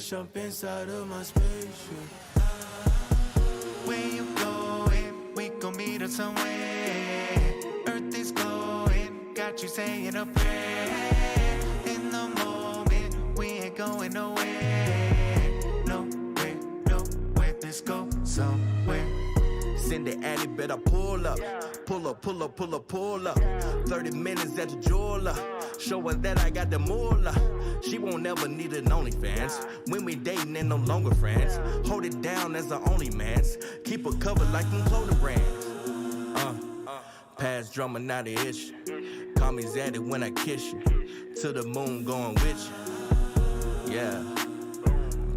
just jump inside of my spaceship. Where you going? We gon' meet up somewhere. Earth is glowing, got you saying a prayer. In the moment, we ain't going nowhere. Nowhere, nowhere, let's go somewhere. Send the Annie, better pull up. Pull up, pull up, pull up, pull up. 30 minutes at the jeweler. Showing that I got the moolah. She won't ever need an OnlyFans. When we dating and no longer friends. Hold it down as the only man's. Keep her covered like them clothing brands. Past drama, not the issue. Call me Zaddy when I kiss you. To the moon going with you. Yeah.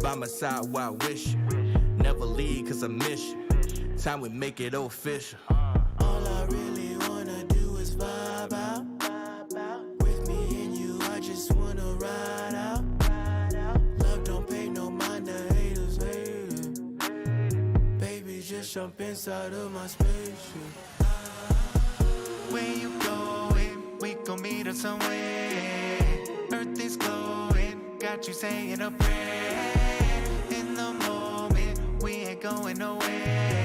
By my side while I wish you. Never leave cause I miss you. Time we make it official. All I really wanna do is vibe out. With me and you, I just wanna ride out. Love don't pay no mind to haters, hating. Baby, just jump inside of my spaceship. Where you going? We gon' meet up somewhere. Earth is glowing, got you saying a prayer. In the moment, we ain't going nowhere.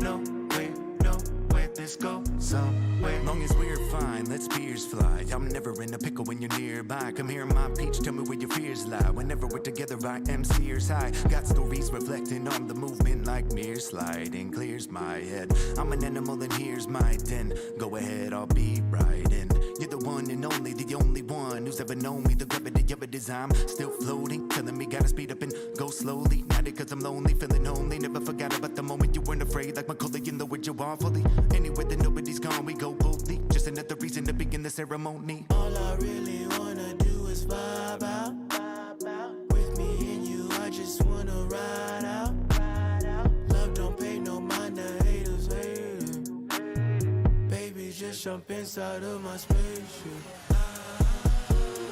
Nowhere, nowhere, let's go somewhere. Long as we're fine, let spears fly. I'm never in a pickle when you're nearby. Come here, my peach, tell me where your fears lie. Whenever we're together, I am sears high. Got stories reflecting on the movement like mirror sliding. Clears my head. I'm an animal and here's my den. Go ahead, I'll be right in. You're the one and only, the only one who's ever known me. The gravity of it is I'm still floating. Telling me gotta speed up and go slowly. Not it cause I'm lonely, feeling homely. Never forgot about the moment you weren't afraid. Like Macaulay in the word you are fully. Anywhere that nobody's gone, we go boldly. Just another reason to begin the ceremony. All I really wanna do is vibe out. With me and you, I just wanna ride out. Love don't pay no mind to haters, hating. Baby, just jump inside of my spaceship.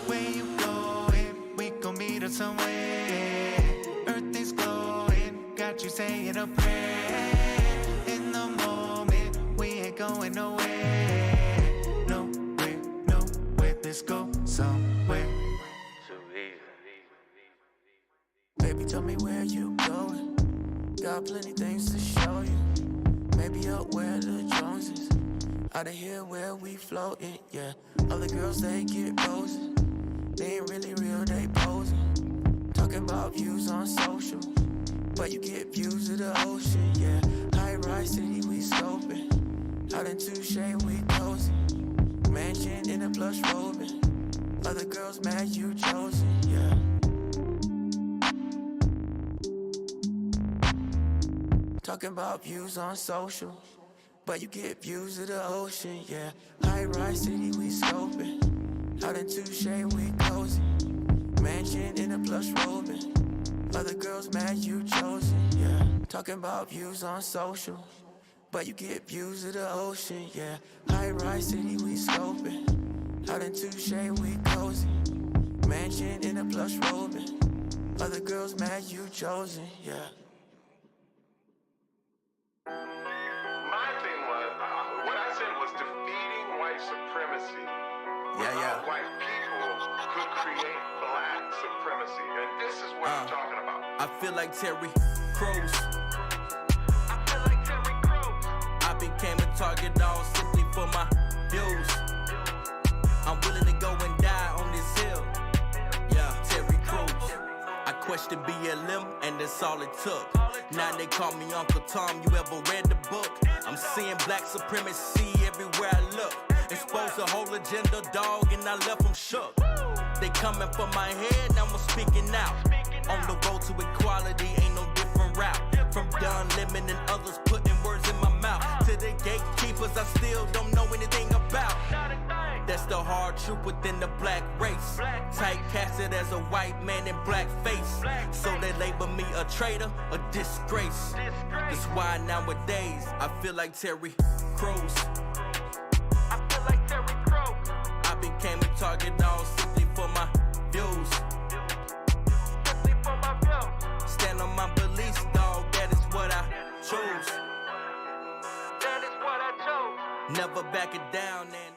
Where you going? We gon' meet up somewhere. Earth is glowing, got you saying a prayer. In the moment, we ain't going nowhere. Nowhere, nowhere, let's go somewhere. Baby, tell me where you going. Got plenty things to show you. Maybe up where the Joneses. Out of here where we floating, yeah. Other girls, they get roses. They ain't really real, they posing. Talking about views on social. But you get views of the ocean, yeah. High-rise city, we scoping. Out in Touche, we cozy. Mansion in a plush robing. Other girls mad you chosen, yeah. Talking about views on social, but you get views of the ocean, yeah. High-rise city, we scoping. Out in Touche, we cozy. Mansion in a plush robing. Other girls mad you chosen, yeah. Talking about views on social, but you get views of the ocean, yeah. High-rise city, we scoping. Out in Touche, we cozy. Mansion in a plush robing. Other girls mad you chosen, yeah. My thing was, what I said was defeating white supremacy. Yeah. White people could create black supremacy, and this is what I'm talking about. I feel like Terry Crews. I became a target all simply for my views. I'm willing to go and die on this hill. Yeah, Terry Crews. I questioned BLM and that's all it took. Now they call me Uncle Tom, you ever read the book? I'm seeing black supremacy everywhere I look. Exposed the whole agenda, dog, and I left them shook. They coming for my head, now I'm speaking out. On the road to equality, ain't no different route. From Don Lemon and others putting words in my mouth. To the gatekeepers I still don't know anything about. That's the hard truth within the black race. Typecasted as a white man in black face. So they label me a traitor, a disgrace. That's why nowadays I feel like Terry Crews. I became a target all simply for my views. Stand on my beliefs, dog, that is what I choose. Never back it down and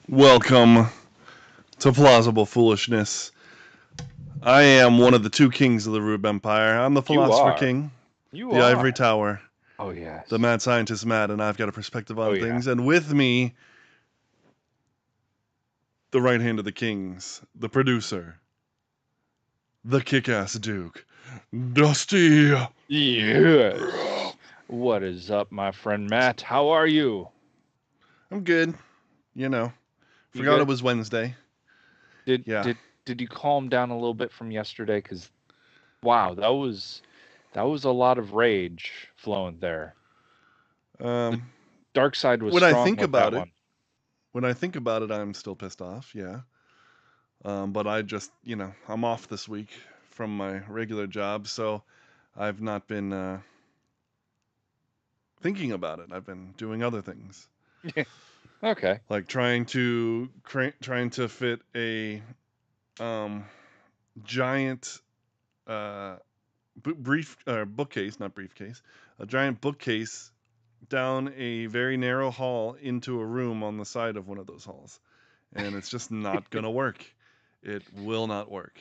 Welcome to Plausible Foolishness. I am one of the two kings of the Rube Empire. I'm the You Philosopher are. King, You the are. Ivory Tower, Oh, yes. the Mad Scientist Matt, and I've got a perspective on Oh, yeah. things. And with me, the right hand of the kings, the producer, the kick-ass Duke, Dusty. Yes. What is up, my friend Matt? How are you? I'm good. You know, You forgot good? it was Wednesday. Yeah. Did you calm down a little bit from yesterday? Because, wow, that was a lot of rage flowing there. Dark side was When I strong think with about that it, one. when I think about it, I'm still pissed off. Yeah. But I just, I'm off this week from my regular job, so I've not been thinking about it. I've been doing other things, Okay. like trying to fit a giant bookcase, not briefcase, a giant bookcase down a very narrow hall into a room on the side of one of those halls, and it's just not gonna work. It will not work.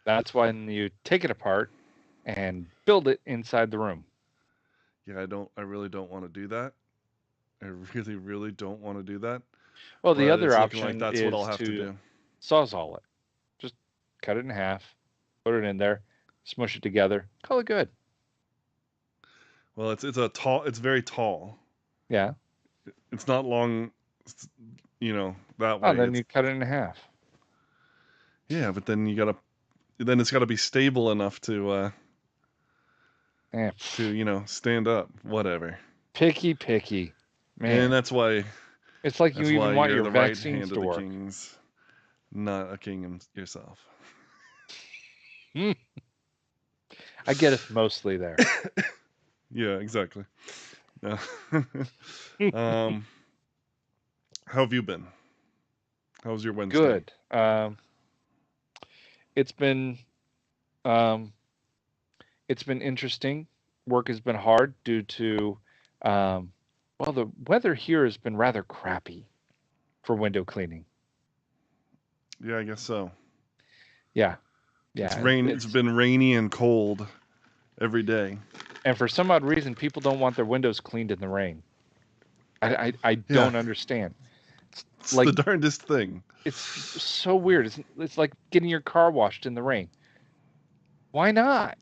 That's when you take it apart and build it inside the room. Yeah, I really don't want to do that. I really, really don't want to do that. Well, the But other it's looking like option that's is what I'll have to to do. Sawzall it. Just cut it in half, put it in there, smush it together, call it good. Well, it's very tall. Yeah. It's not long, that Oh, way. then you cut it in half. Yeah, but then it's gotta be stable enough to Eh, stand up. Whatever. picky, man. And that's why It's like you even want you're your the right vaccines hand to of the work. kings, not a king yourself. I get it mostly there. Yeah, exactly. No. How have you been? How was your Wednesday? Good. It's been interesting. Work has been hard due to the weather here has been rather crappy for window cleaning. Yeah, I guess so. Yeah. It's been rainy and cold every day. And for some odd reason, people don't want their windows cleaned in the rain. I don't understand. It's like the darndest thing. It's so weird. It's like getting your car washed in the rain. Why not?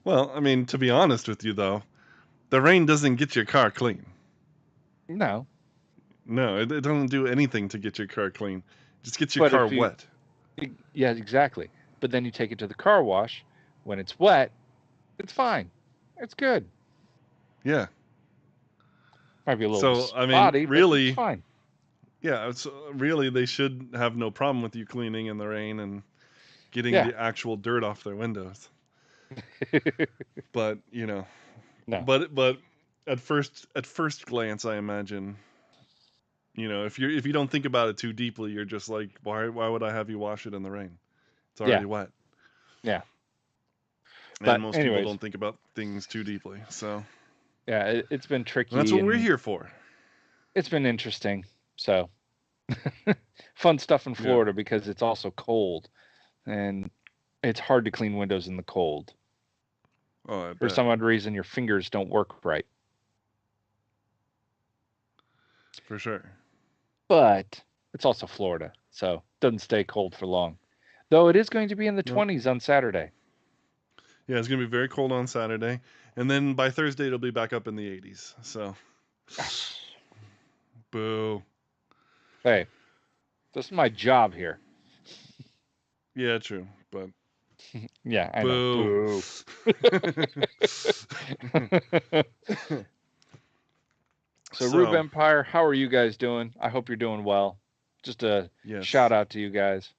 Well, I mean, to be honest with you, though, the rain doesn't get your car clean. No. No, it doesn't do anything to get your car clean. It just gets your car wet. Yeah, exactly. But then you take it to the car wash. When it's wet, it's fine. It's good. Yeah. Might be a little spotty, really, but it's fine. Yeah, really, they should have no problem with you cleaning in the rain and getting the actual dirt off their windows. But no. But at first glance, I imagine, if you don't think about it too deeply, you're just like, why would I have you wash it in the rain? It's already wet. Yeah. And most people don't think about things too deeply. So yeah, it's been tricky. And that's what we're here for. It's been interesting. So fun stuff in Florida because it's also cold, and it's hard to clean windows in the cold. Oh, for some odd reason, your fingers don't work right. For sure. But it's also Florida, so it doesn't stay cold for long. Though it is going to be in the 20s on Saturday. Yeah, it's going to be very cold on Saturday. And then by Thursday, it'll be back up in the 80s. So, boo. Hey, this is my job here. Yeah, true. But yeah, I know. Boo. So, Rube Empire, how are you guys doing? I hope you're doing well. Just a shout out to you guys.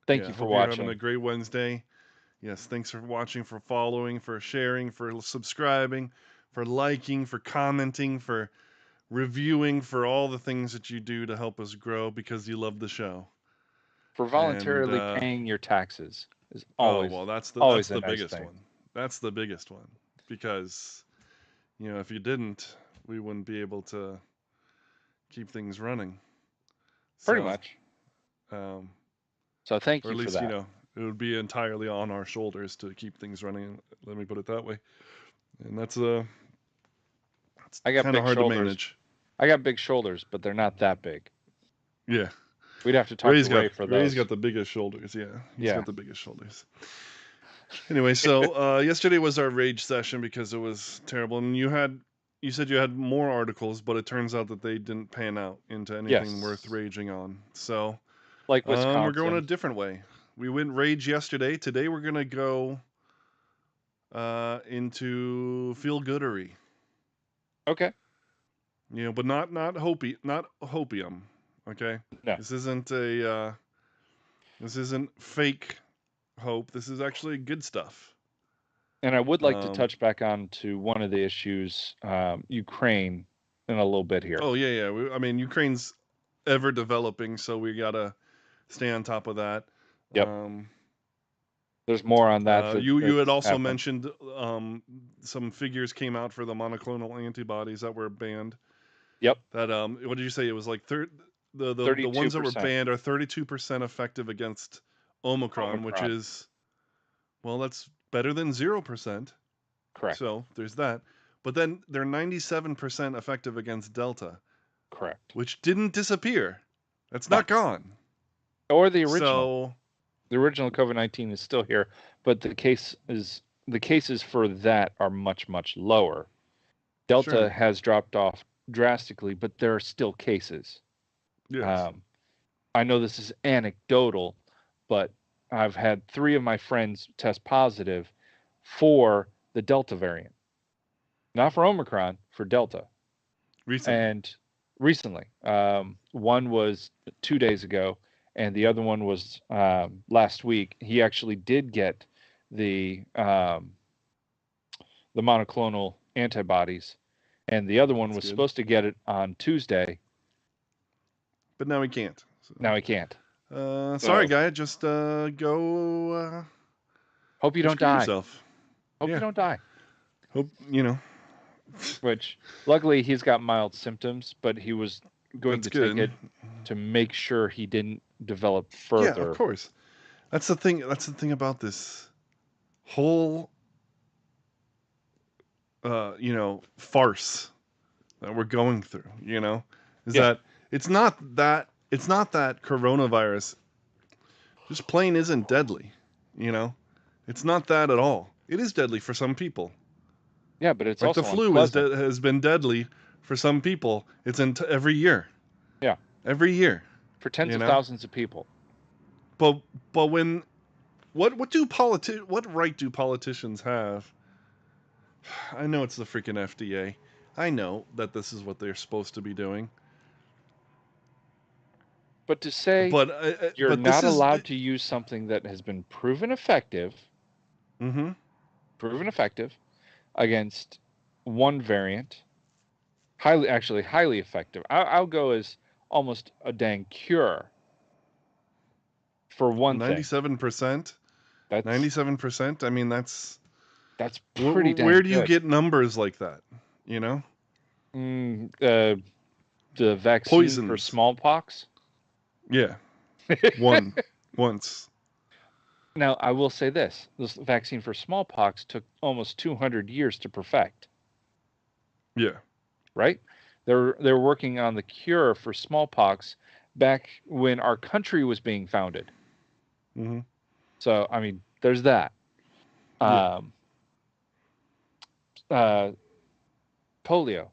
Thank you for watching. You're having a great Wednesday. Yes, thanks for watching, for following, for sharing, for subscribing, for liking, for commenting, for reviewing, for all the things that you do to help us grow because you love the show. For voluntarily paying your taxes is always that's the biggest one. That's the biggest one because if you didn't, we wouldn't be able to keep things running. Pretty much. So thank you for that. Or at least, you know, it would be entirely on our shoulders to keep things running. Let me put it that way. And that's kind of hard to manage. I got big shoulders, but they're not that big. Yeah. We'd have to talk to Ray for those. Ray's got the biggest shoulders. Yeah. He's got the biggest shoulders. Anyway, so yesterday was our rage session because it was terrible. And you said you had more articles, but it turns out that they didn't pan out into anything worth raging on. So, like Wisconsin. We're going a different way. We went rage yesterday. Today we're gonna go into feel goodery. Okay. You know, but not hopium. Okay. No. This isn't fake hope. This is actually good stuff. And I would like to touch back on to one of the issues, Ukraine, in a little bit here. Oh yeah. I mean, Ukraine's ever developing, so we gotta stay on top of that. Yep. There's more on that. You had also mentioned some figures came out for the monoclonal antibodies that were banned. Yep. That what did you say? It was like the ones that were banned are 32% effective against Omicron, which is, well, that's better than 0%. Correct. So there's that. But then they're 97% effective against Delta. Correct. Which didn't disappear. That's not gone. Or the original. So, the original COVID-19 is still here, but the cases for that are much, much lower. Delta has dropped off drastically, but there are still cases. Yes. I know this is anecdotal, but I've had 3 of my friends test positive for the Delta variant. Not for Omicron, for Delta. Recently. One was 2 days ago, and the other one was last week. He actually did get the monoclonal antibodies, and the other one was supposed to get it on Tuesday. But now he can't. So. Now he can't. Sorry, guy. Just go. Hope you don't die. Yourself. Hope you don't die. Hope you know. Which, luckily, he's got mild symptoms, but he was going to take it to make sure he didn't develop further. Yeah, of course. That's the thing. That's the thing about this whole, farce that we're going through. Is that it's not that coronavirus just plain isn't deadly. It's not that at all. It is deadly for some people. Yeah, but it's like also the flu has been deadly for some people. It's every year. Yeah, every year for tens of thousands of people. But when what right do politicians have? I know it's the freaking FDA. I know that this is what they're supposed to be doing. But to say you're not allowed to use something that has been proven effective. Mm-hmm. Proven effective against one variant, highly effective. I'll go as almost a dang cure for one 97%. 97%. I mean, that's pretty dang where do you get numbers like that? The vaccine for smallpox. Yeah, once. Now, I will say this vaccine for smallpox took almost 200 years to perfect. Yeah. Right? They're working on the cure for smallpox back when our country was being founded. Mm-hmm. So, I mean, there's that. Yeah. Polio.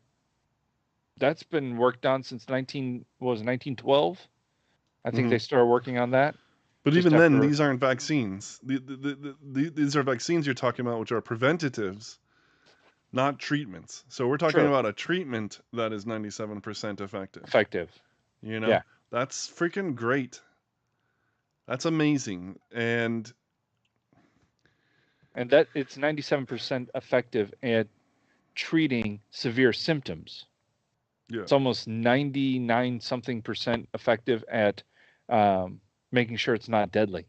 That's been worked on since 1912? I think they started working on that. But even then, these aren't vaccines. These are vaccines you're talking about, which are preventatives, not treatments. So we're talking about a treatment that is 97% effective. That's freaking great. That's amazing. And that it's 97% effective at treating severe symptoms. Yeah. It's almost 99% effective at making sure it's not deadly.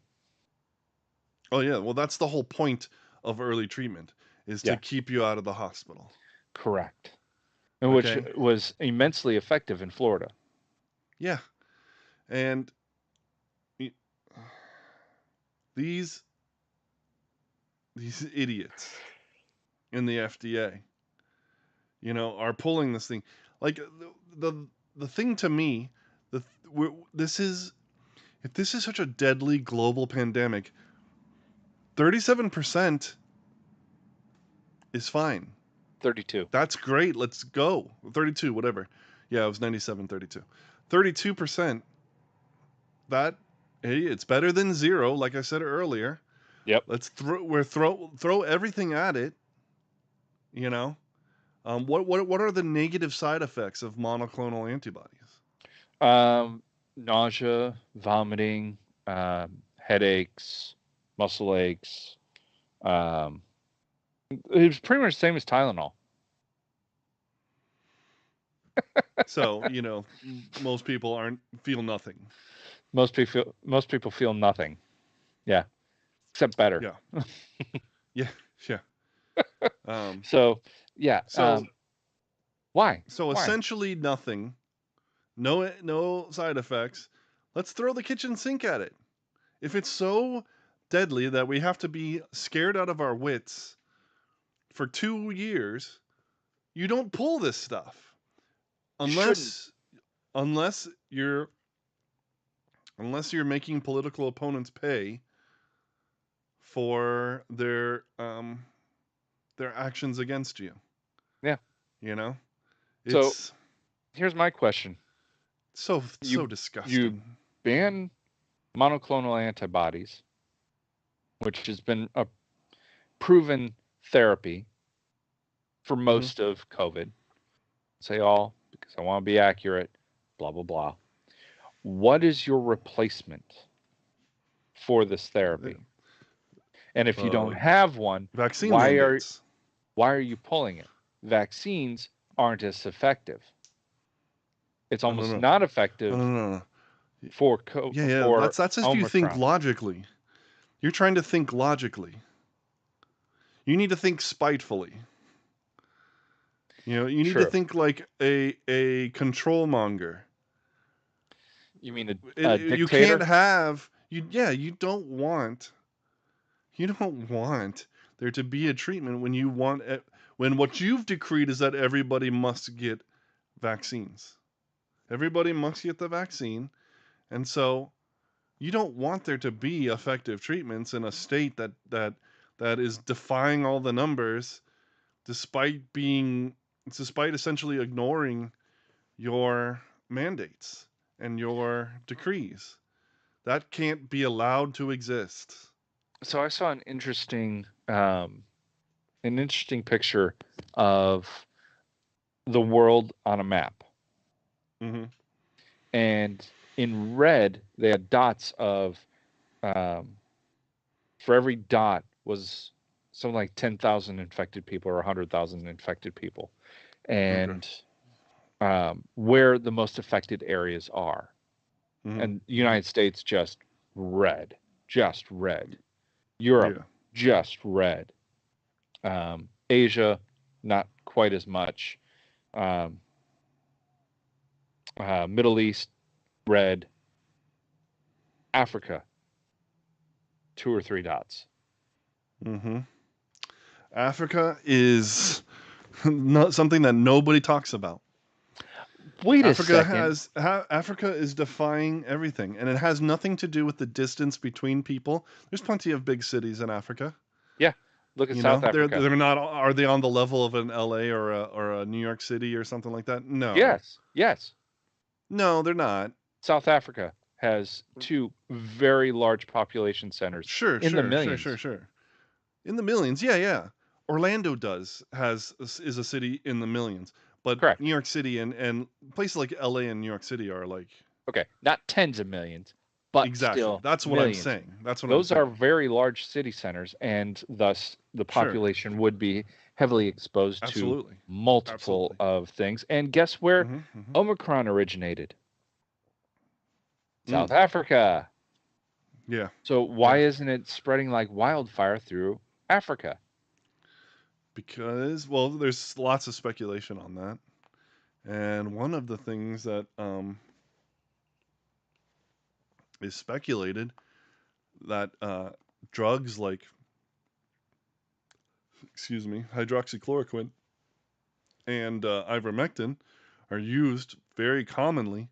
Oh yeah, well that's the whole point of early treatment is to keep you out of the hospital. Correct. And which was immensely effective in Florida. Yeah, and these idiots in the FDA, are pulling this thing. Like the thing to me, this is if this is such a deadly global pandemic, 37% is fine. 32. That's great. Let's go. 32, whatever. Yeah, it was 97, 32. 32%. That, hey, it's better than zero, like I said earlier. Yep. Let's throw everything at it. What are the negative side effects of monoclonal antibodies? Nausea, vomiting, headaches, muscle aches. It's pretty much the same as Tylenol. So, most people feel nothing. Most people feel nothing. Yeah. Except better. Yeah. Yeah. So, yeah. So why? So Why? essentially nothing. No side effects. Let's throw the kitchen sink at it. If it's so deadly that we have to be scared out of our wits for 2 years, you don't pull this stuff. Unless you're making political opponents pay for their actions against you. Yeah. It's so here's my question. So disgusting. You ban monoclonal antibodies, which has been a proven therapy for most of COVID. Say all because I want to be accurate, blah, blah, blah. What is your replacement for this therapy? And if you don't have one, vaccine why mandates. Why are you pulling it? Vaccines aren't as effective. It's almost not effective for COVID. Yeah. That's if you think logically. You're trying to think logically. You need to think spitefully. You need to think like a control monger. You mean a dictator? You can't have you don't want there to be a treatment when what you've decreed is that everybody must get vaccines. Everybody must get the vaccine. And so you don't want there to be effective treatments in a state that is defying all the numbers despite essentially ignoring your mandates and your decrees. That can't be allowed to exist. So I saw an interesting picture of the world on a map. Mm-hmm. And in red, they had dots of, for every dot was something like 10,000 infected people or 100,000 infected people. And where the most affected areas are. And the United States, just red. Europe, just red. Asia, not quite as much. Middle East, red. Africa, 2 or 3 dots. Africa is not something that nobody talks about. Wait a second. Africa is defying everything, and it has nothing to do with the distance between people. There's plenty of big cities in Africa. Yeah, look at South Africa. They're not. Are they on the level of an LA or a New York City or something like that? No. Yes. No, they're not. South Africa has 2 very large population centers. In the millions. Sure. In the millions, yeah. Orlando is a city in the millions. But correct. New York City and places like LA and New York City are like... Okay, not tens of millions, but exactly. Still that's what millions. I'm saying. Those are very large city centers, and thus the population would be heavily exposed to multiple of things. And guess where Omicron originated? South Africa. Yeah. So why isn't it spreading like wildfire through Africa? Because, well, there's lots of speculation on that. And one of the things that is speculated that drugs like, hydroxychloroquine and ivermectin are used very commonly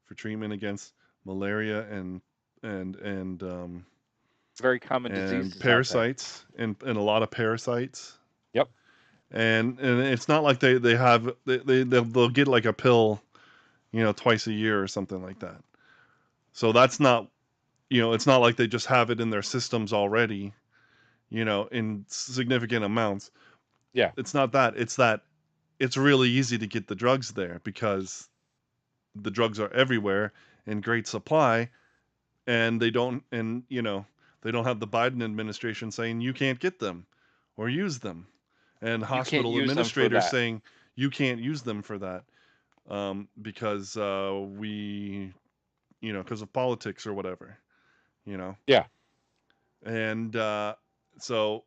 for treatment against malaria and very common and diseases parasites and a lot of parasites. Yep. And it's not like they'll get like a pill, twice a year or something like that. So that's not, it's not like they just have it in their systems already, in significant amounts. Yeah. It's not that. It's that it's really easy to get the drugs there because the drugs are everywhere in great supply, and they don't have the Biden administration saying you can't get them or use them, and You can't hospital use them for administrators that. saying you can't use them for that because because of politics or whatever, Yeah. and so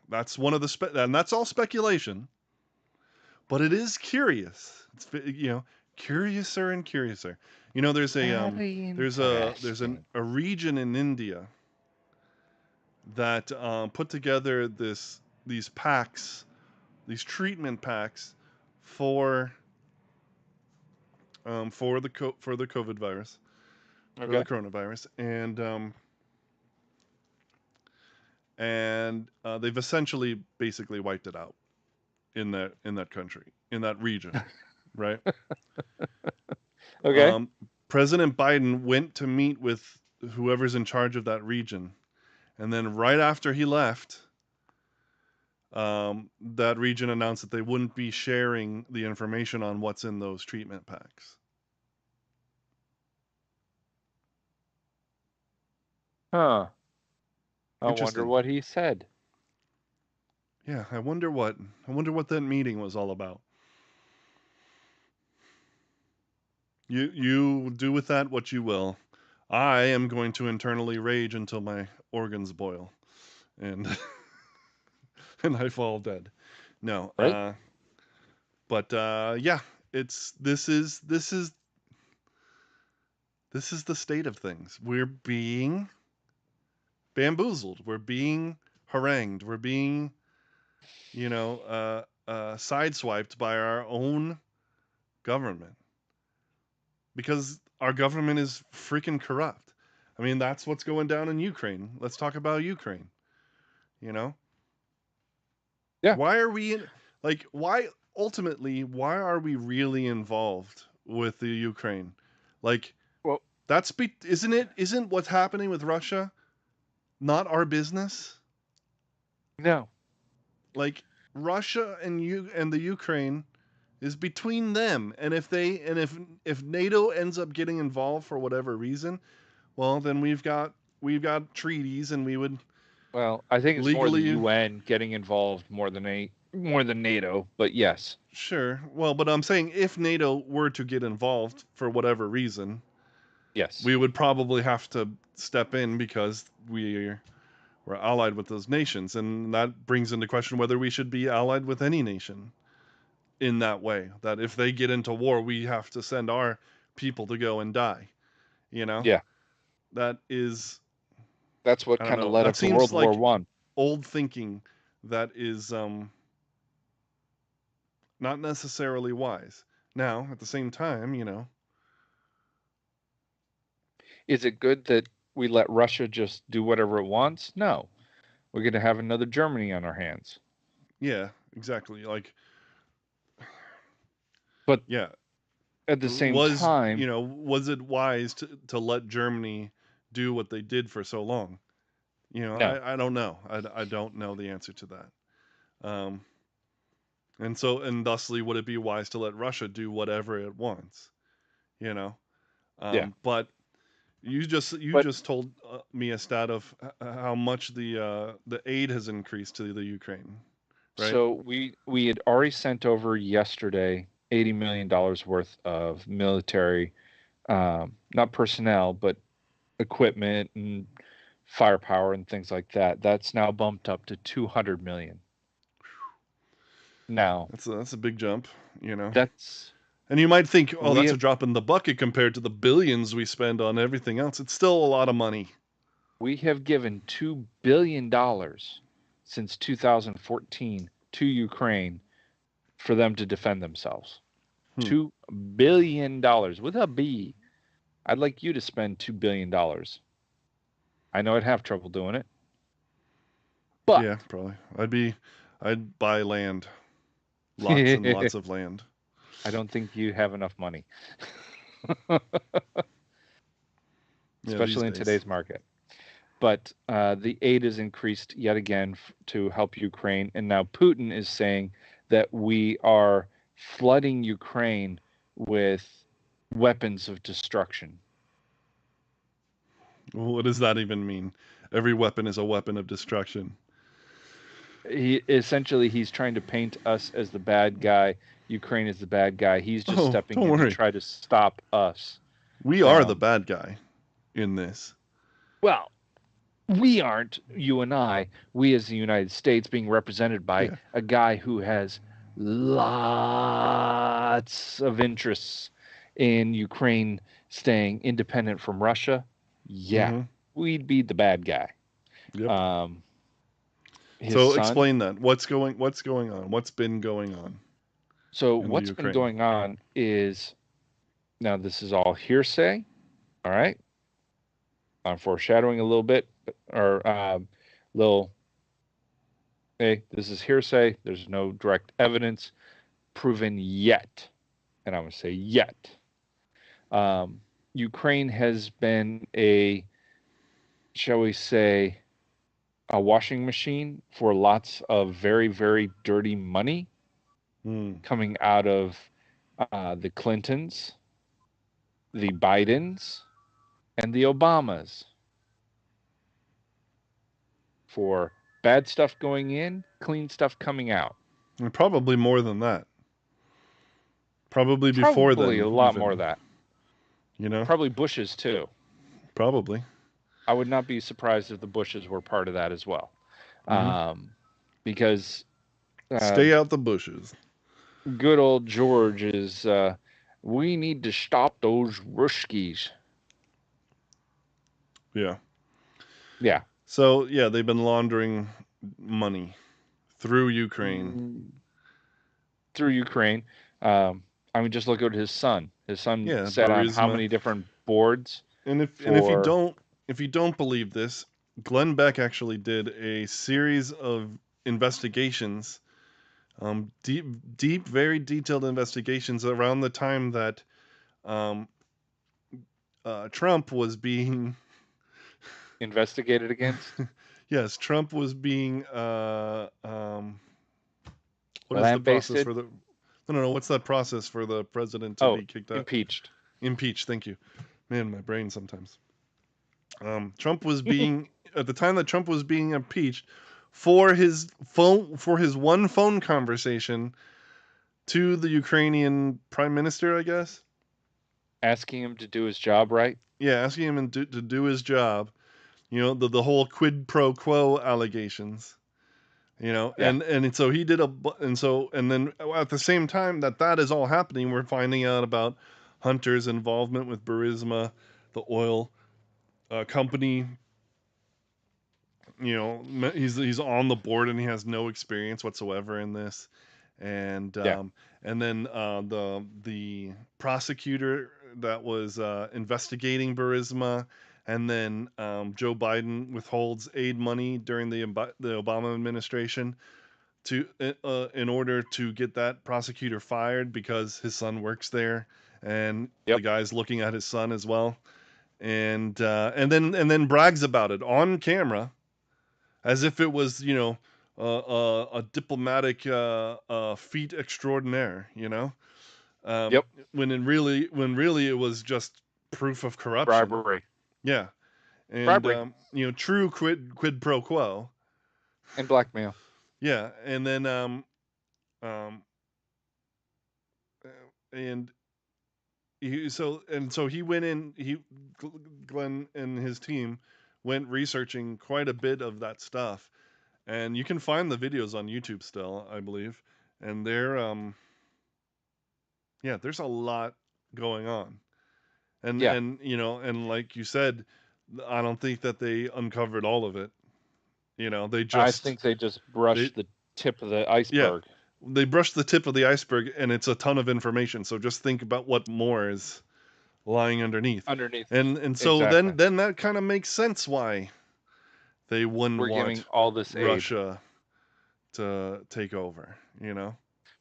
that's one of and that's all speculation, but it is curious. It's curiouser and curiouser. There's a region in India that put together these packs, these treatment packs for for the COVID virus, for the coronavirus, and they've essentially basically wiped it out in that country, in that region, right? Okay. President Biden went to meet with whoever's in charge of that region, and then right after he left, that region announced that they wouldn't be sharing the information on what's in those treatment packs. Huh. I wonder what he said. Yeah, I wonder what that meeting was all about. You do with that what you will. I am going to internally rage until my organs boil, and and I fall dead. No, right? But yeah, this is the state of things. We're being bamboozled. We're being harangued. We're being, sideswiped by our own government because our government is freaking corrupt. I mean, that's what's going down in Ukraine. Let's talk about Ukraine. Yeah. Why are we in? Why are we really involved with the Ukraine? Well, isn't what's happening with Russia not our business? No. Russia and the Ukraine is between them, and if NATO ends up getting involved for whatever reason, well, then we've got treaties, and we would. Well, I think it's legally, more the UN getting involved more than NATO, but yes. Sure. Well, but I'm saying if NATO were to get involved for whatever reason, yes, we would probably have to step in because we're allied with those nations, and that brings into question whether we should be allied with any nation in that way. That if they get into war, we have to send our people to go and die. Yeah. That's what kind of led up to World War One. Old thinking that is not necessarily wise. Now, at the same time, is it good that we let Russia just do whatever it wants? No. We're going to have another Germany on our hands. Yeah, exactly. But yeah, at the same time, was it wise to let Germany do what they did for so long? No. I don't know. I don't know the answer to that. And thusly, would it be wise to let Russia do whatever it wants? Yeah. But you just told me a stat of how much the aid has increased to the Ukraine. Right? So we had already sent over yesterday $80 million worth of military, not personnel, but equipment and firepower and things like that. That's now bumped up to $200 million. Now that's a big jump. That's And you might think, oh, that's a drop in the bucket compared to the billions we spend on everything else. It's still a lot of money. We have given $2 billion since 2014 to Ukraine for them to defend themselves. $2 billion with a B. I'd like you to spend $2 billion. I know I'd have trouble doing it. But yeah, probably. I'd buy land. Lots and lots of land. I don't think you have enough money. Especially in today's market. But the aid is increased yet again to help Ukraine. And now Putin is saying that we are flooding Ukraine with weapons of destruction. Well, what does that even mean? Every weapon is a weapon of destruction. He's trying to paint us as the bad guy. Ukraine is the bad guy. He's just stepping in to try to stop us. We are the bad guy in this. Well, we aren't, you and I, we as the United States being represented by a guy who has lots of interests in Ukraine staying independent from Russia. Yeah, we'd be the bad guy. Yep. So explain that. What's going on? What's been going on? So what's been going on is, now this is all hearsay. All right. I'm foreshadowing a little bit, or hey, this is hearsay. There's no direct evidence proven yet. And I'm going to say yet. Ukraine has been shall we say, a washing machine for lots of very, very dirty money coming out of the Clintons, the Bidens, and the Obamas. For bad stuff going in, clean stuff coming out. And probably more than that. Probably before then. Probably a lot more of that. You know? Probably Bushes too. Probably. I would not be surprised if the Bushes were part of that as well. Because stay out the bushes. Good old George is we need to stop those Ruskies. Yeah. Yeah. So, yeah, they've been laundering money through Ukraine. I mean, just look at his son. His son sat on how many different boards? And if you don't believe this, Glenn Beck actually did a series of investigations, deep, very detailed investigations around the time that Trump was being investigated against. Yes, Trump was being what is the process for the? No. What's that process for the president to be kicked out? Impeached. Impeached. Thank you. Man, my brain sometimes. Trump was being at the time that Trump was being impeached for his one phone conversation to the Ukrainian prime minister, I guess. Asking him to do his job right. Yeah, asking him to do his job. You know, the whole quid pro quo allegations. You know, and so he did and then at the same time that is all happening, we're finding out about Hunter's involvement with Burisma, the oil company. You know, he's on the board and he has no experience whatsoever in this, and then the prosecutor that was investigating Burisma. And then Joe Biden withholds aid money during the Obama administration in order to get that prosecutor fired because his son works there, and the guy's looking at his son as well, and then brags about it on camera, as if it was a diplomatic feat extraordinaire, you know. When really it was just proof of corruption. Bribery. Yeah, and true quid pro quo, and blackmail. Yeah, and then so he went in. Glenn and his team went researching quite a bit of that stuff, and you can find the videos on YouTube still, I believe, and they're Yeah, there's a lot going on. And Yeah. and you know, and like you said, I don't think that they uncovered all of it. You know, I think they just brushed the tip of the iceberg. Yeah, they brushed the tip of the iceberg, and it's a ton of information. So just think about what more is lying underneath. And so Exactly. then that kind of makes sense why they wouldn't We're want giving all this Russia to take over, you know?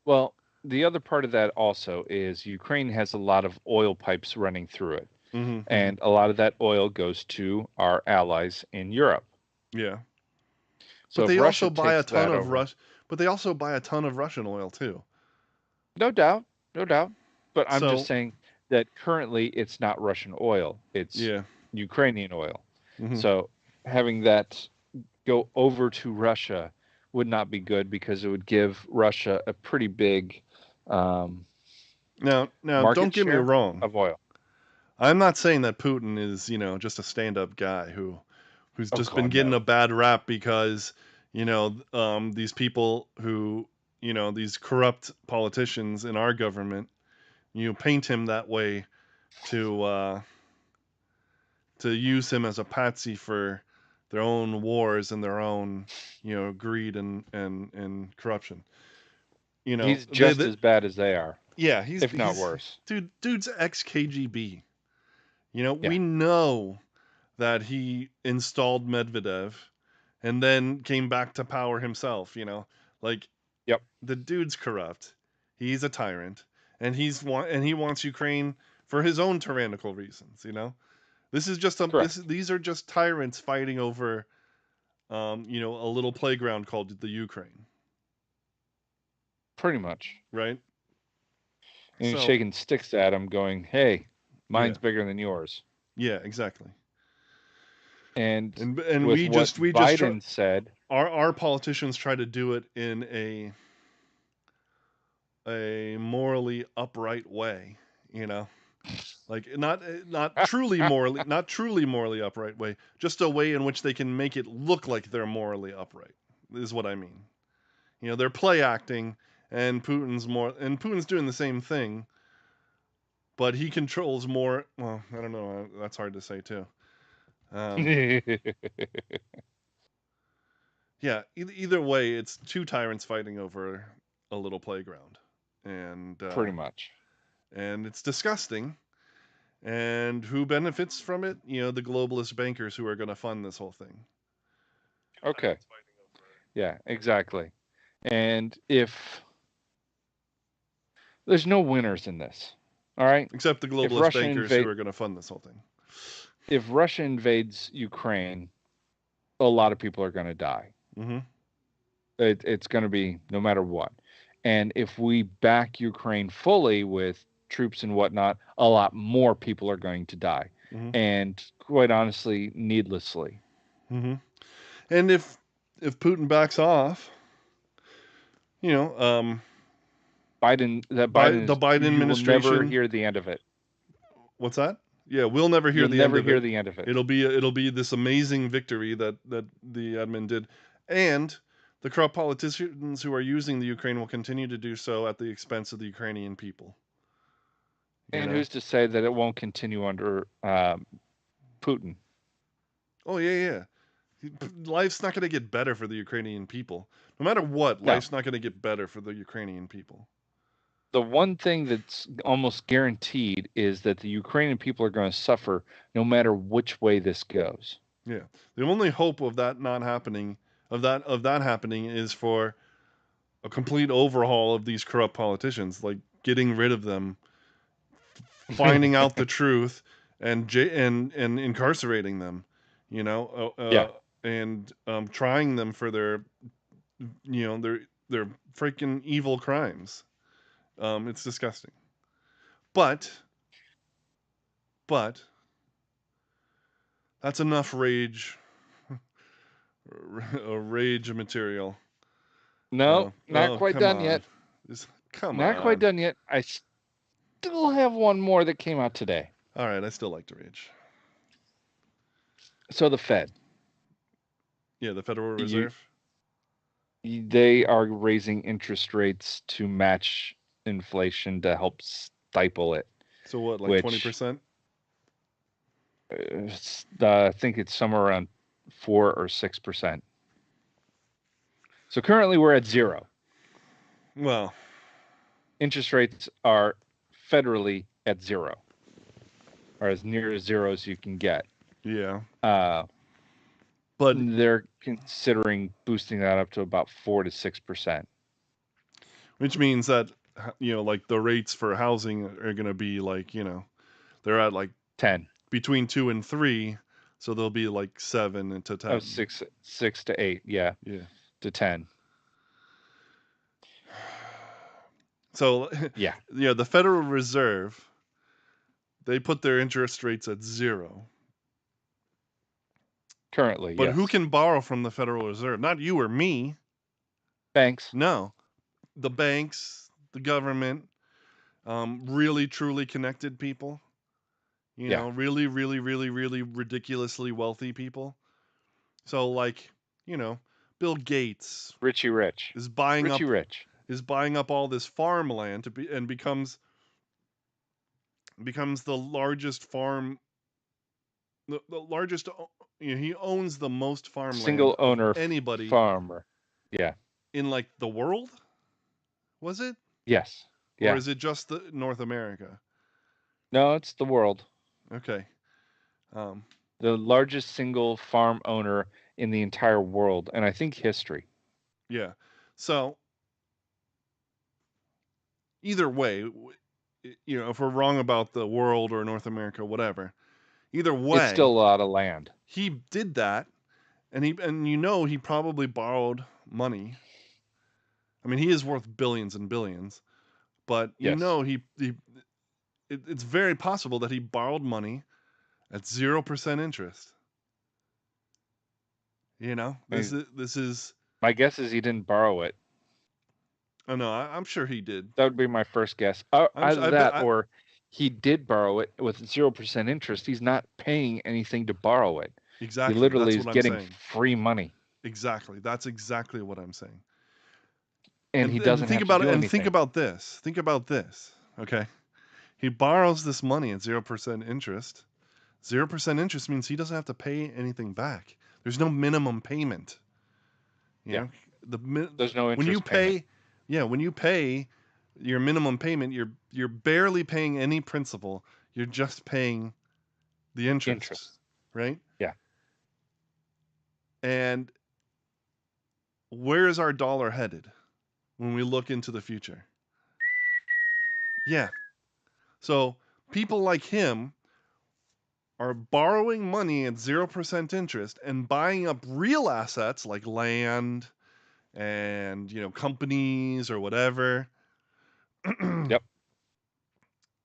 Well, the other part of that also is Ukraine has a lot of oil pipes running through it. Mm-hmm, and a lot of that oil goes to our allies in Europe. Yeah. So but if they Russia also buy a takes ton that of over, but they also buy a ton of Russian oil too. no doubt, no doubt. But I'm just So, saying that currently it's not Russian oil; it's yeah. Ukrainian oil. Mm-hmm. So having that go over to Russia would not be good because it would give Russia a pretty big Now market don't get me share wrong. of oil. I'm not saying that Putin is, just a stand-up guy who's Oh just been God, getting no. a bad rap because, these people who, these corrupt politicians in our government, paint him that way to use him as a patsy for their own wars and their own, greed and corruption. He's just as bad as they are, Yeah, if not worse. dude's ex KGB. Yeah. We know that he installed Medvedev and then came back to power himself, Like Yep. the dude's corrupt. He's a tyrant and he wants Ukraine for his own tyrannical reasons. This is just Correct. these are just tyrants fighting over a little playground called the Ukraine, Pretty much. right? And he's So, shaking sticks at him, going, "Hey, yeah. mine's bigger than yours." Yeah, exactly. And And with what we just try, Biden said, our politicians try to do it in a morally upright way, like not truly morally upright way, just a way in which they can make it look like they're morally upright is what I mean. They're play acting, and Putin's doing the same thing, but he controls more. Well, I don't know. That's hard to say too. Yeah, either way, it's two tyrants fighting over a little playground, and pretty much. and it's disgusting. And who benefits from it? The globalist bankers who are going to fund this whole thing. Okay. Yeah, exactly. And if there's no winners in this, all right? Except the globalist bankers who are going to fund this whole thing. If Russia invades Ukraine, a lot of people are going to die. Mm-hmm. It's going to be no matter what. And if we back Ukraine fully with troops and whatnot, a lot more people are going to die. Mm-hmm. And quite honestly, needlessly. Mm-hmm. And if Putin backs off, the Biden the Biden administration, you will never hear the end of it. What's that? Yeah, we'll never hear the end of it. You'll never hear the end of it. It'll be this amazing victory that the admin did, and the corrupt politicians who are using the Ukraine will continue to do so at the expense of the Ukrainian people. And who's to say that it won't continue under Putin? Oh yeah. Life's not going to get better for the Ukrainian people. No matter what, life's not going to get better for the Ukrainian people. The one thing that's almost guaranteed is that the Ukrainian people are going to suffer no matter which way this goes. Yeah. The only hope of that not happening, of that happening, is for a complete overhaul of these corrupt politicians, like getting rid of them, finding out the truth, and incarcerating them. And trying them for their freaking evil crimes. It's disgusting. But that's enough rage. Rage material. No, not quite done yet. Not quite done yet. I still have one more that came out today. All right, I still like to rage. So the Fed. Yeah, the Federal Reserve. They are raising interest rates to match inflation to help stifle it. So what, like 20%? I think it's somewhere around 4 or 6%. So currently we're at 0. Well, interest rates are federally at 0, or as near as 0 as you can get. Yeah. But they're considering boosting that up to about 4 to 6%. Which means that, like the rates for housing are going to be like, they're at like 10. Between 2 and 3, so they'll be like 7 to 10. 6 to 8, yeah. Yeah. To 10. So yeah, the Federal Reserve, they put their interest rates at 0. Currently, but yes. who can borrow from the Federal Reserve? Not you or me. Banks. No, the banks, the government, really truly connected people. Really, really, really, really ridiculously wealthy people. So like, Bill Gates, Richie Rich, is buying Rich. Is buying up all this farmland and becomes the largest farm, the largest. He owns the most farmland. Single owner anybody farmer. Yeah. In like the world, was it? Yes. Yeah. Or is it just the North America? No, it's the world. Okay. The largest single farm owner in the entire world, and I think history. Yeah. So either way, if we're wrong about the world or North America, whatever, either way, it's still a lot of land. He did that, and he probably borrowed money. I mean, he is worth billions and billions, but yes. It's very possible that he borrowed money at 0% interest. This is. My guess is he didn't borrow it. Oh no, I'm sure he did. That would be my first guess. Either that, or he did borrow it with 0% interest. He's not paying anything to borrow it. Exactly. He literally is getting free money. Exactly. That's exactly what I'm saying. And he doesn't think have about to do anything. Think about this. Think about this. Okay. He borrows this money at 0% interest. 0% interest means he doesn't have to pay anything back. There's no minimum payment. There's no interest when you pay. payment. Yeah, when you pay your minimum payment, you're barely paying any principal. You're just paying the interest. Right? Yeah. And where is our dollar headed when we look into the future? Yeah. So people like him are borrowing money at 0% interest and buying up real assets like land and, companies or whatever. Yep.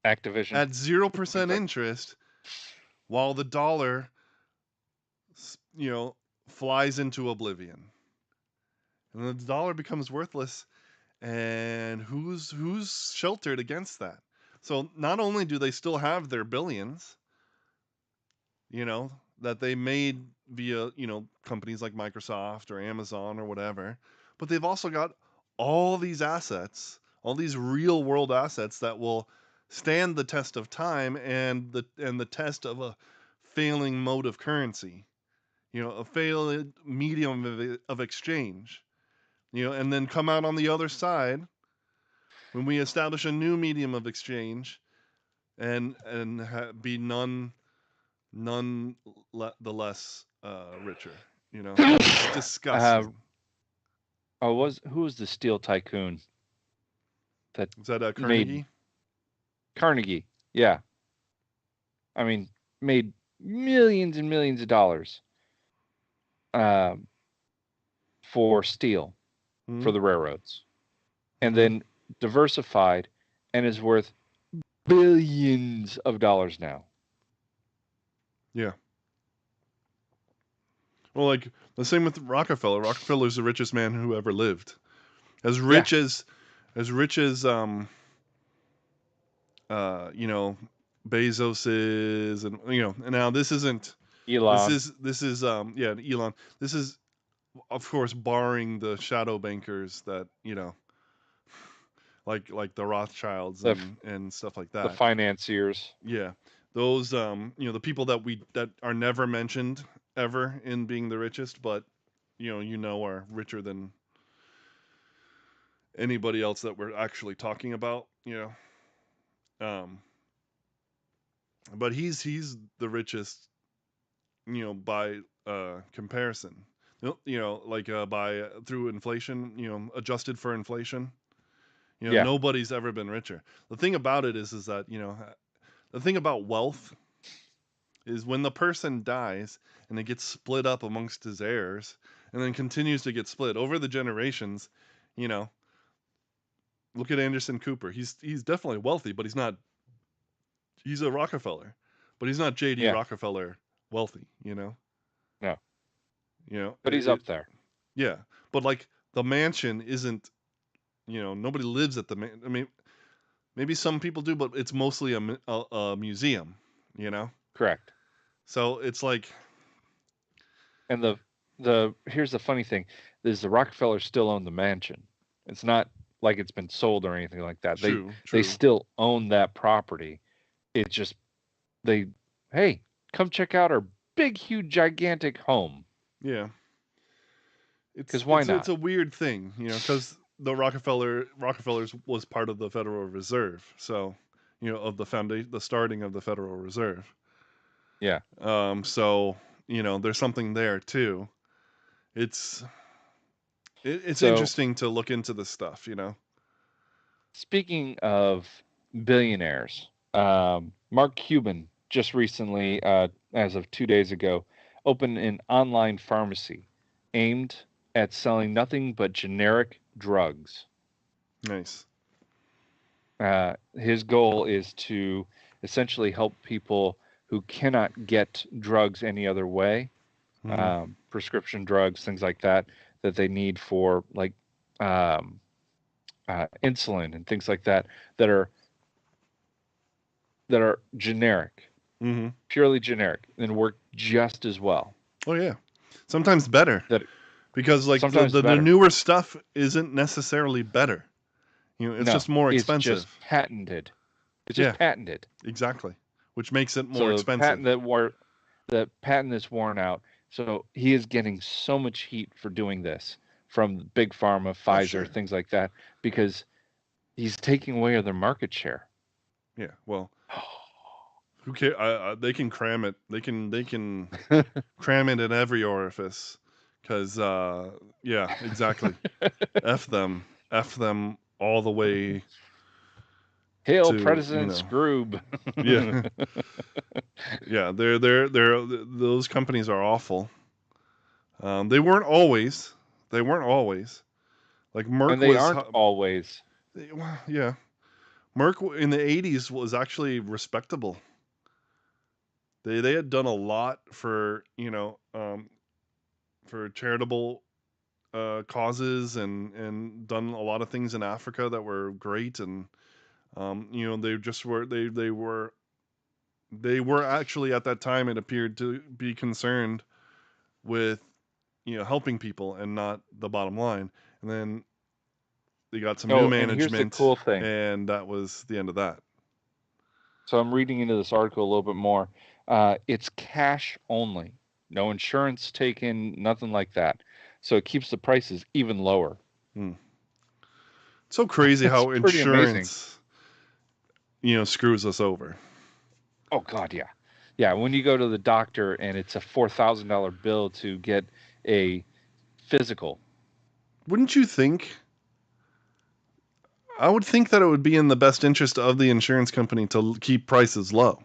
Activision. At 0% interest, while the dollar, flies into oblivion. And the dollar becomes worthless. And who's sheltered against that? So not only do they still have their billions, that they made via, companies like Microsoft or Amazon or whatever, but they've also got all these assets, all these real world assets that will stand the test of time and the test of a failing mode of currency, a failed medium of exchange, and then come out on the other side when we establish a new medium of exchange and be none the less richer. It's disgusting. Who was the steel tycoon? Is that Carnegie? Carnegie, yeah. I mean, made millions and millions of dollars for steel, for the railroads, and then diversified and is worth billions of dollars now. Yeah. Well, like the same with Rockefeller. Rockefeller's the richest man who ever lived. As rich as Bezos is, and and now this isn't Elon. This is Elon. This is, of course, barring the shadow bankers that like the Rothschilds and stuff like that. The financiers. Yeah, those the people that are never mentioned ever in being the richest, but are richer than anybody else that we're actually talking about. Um, but he's the richest, by comparison. Like by through inflation, adjusted for inflation. Yeah. Nobody's ever been richer. The thing about it is that the thing about wealth is when the person dies and it gets split up amongst his heirs and then continues to get split over the generations. you know Look at Anderson Cooper. He's definitely wealthy, but he's a Rockefeller, but he's not JD Yeah. Rockefeller wealthy. No. But But he's up there. Yeah, but like the mansion isn't. Nobody lives at the I mean, maybe some people do, but it's mostly a museum. Correct. So it's like, and the here's the funny thing is the Rockefellers still own the mansion. It's not like it's been sold or anything like that. True. They still own that property. It's just hey, come check out our big, huge, gigantic home. Yeah. Because why not? It's a weird thing, because the Rockefellers was part of the Federal Reserve, so of the starting of the Federal Reserve. Yeah. So there's something there too. It's interesting to look into this stuff. Speaking of billionaires, Mark Cuban just recently, as of 2 days ago, opened an online pharmacy aimed at selling nothing but generic drugs. Nice. His goal is to essentially help people who cannot get drugs any other way, prescription drugs, things like that they need for like insulin and things like that are generic, purely generic, and work just as well. Oh yeah, sometimes better. Because like the newer stuff isn't necessarily better. It's just more expensive. It's just patented. It's just patented. Exactly. Which makes it more expensive. The patent that's worn out. So he is getting so much heat for doing this from Big Pharma, Pfizer, things like that, because he's taking away their market share. Yeah, well, who cares? They can cram it. They can cram it in every orifice. Because, yeah, exactly. F them all the way. Hail President Scroob. Yeah. Yeah, they're those companies are awful. They weren't always. Like Merck and they aren't always. Yeah. Merck in the 80s was actually respectable. They had done a lot for, for charitable causes and done a lot of things in Africa that were great, and they just were they were actually at that time, it appeared, to be concerned with helping people and not the bottom line. And then they got some new management. And here's the cool thing. And that was the end of that. So I'm reading into this article a little bit more. It's cash only. No insurance taken, nothing like that. So it keeps the prices even lower. So crazy how insurance, screws us over. Oh God, yeah. Yeah, when you go to the doctor and it's a $4,000 bill to get a physical. Wouldn't you think? I would think that it would be in the best interest of the insurance company to keep prices low.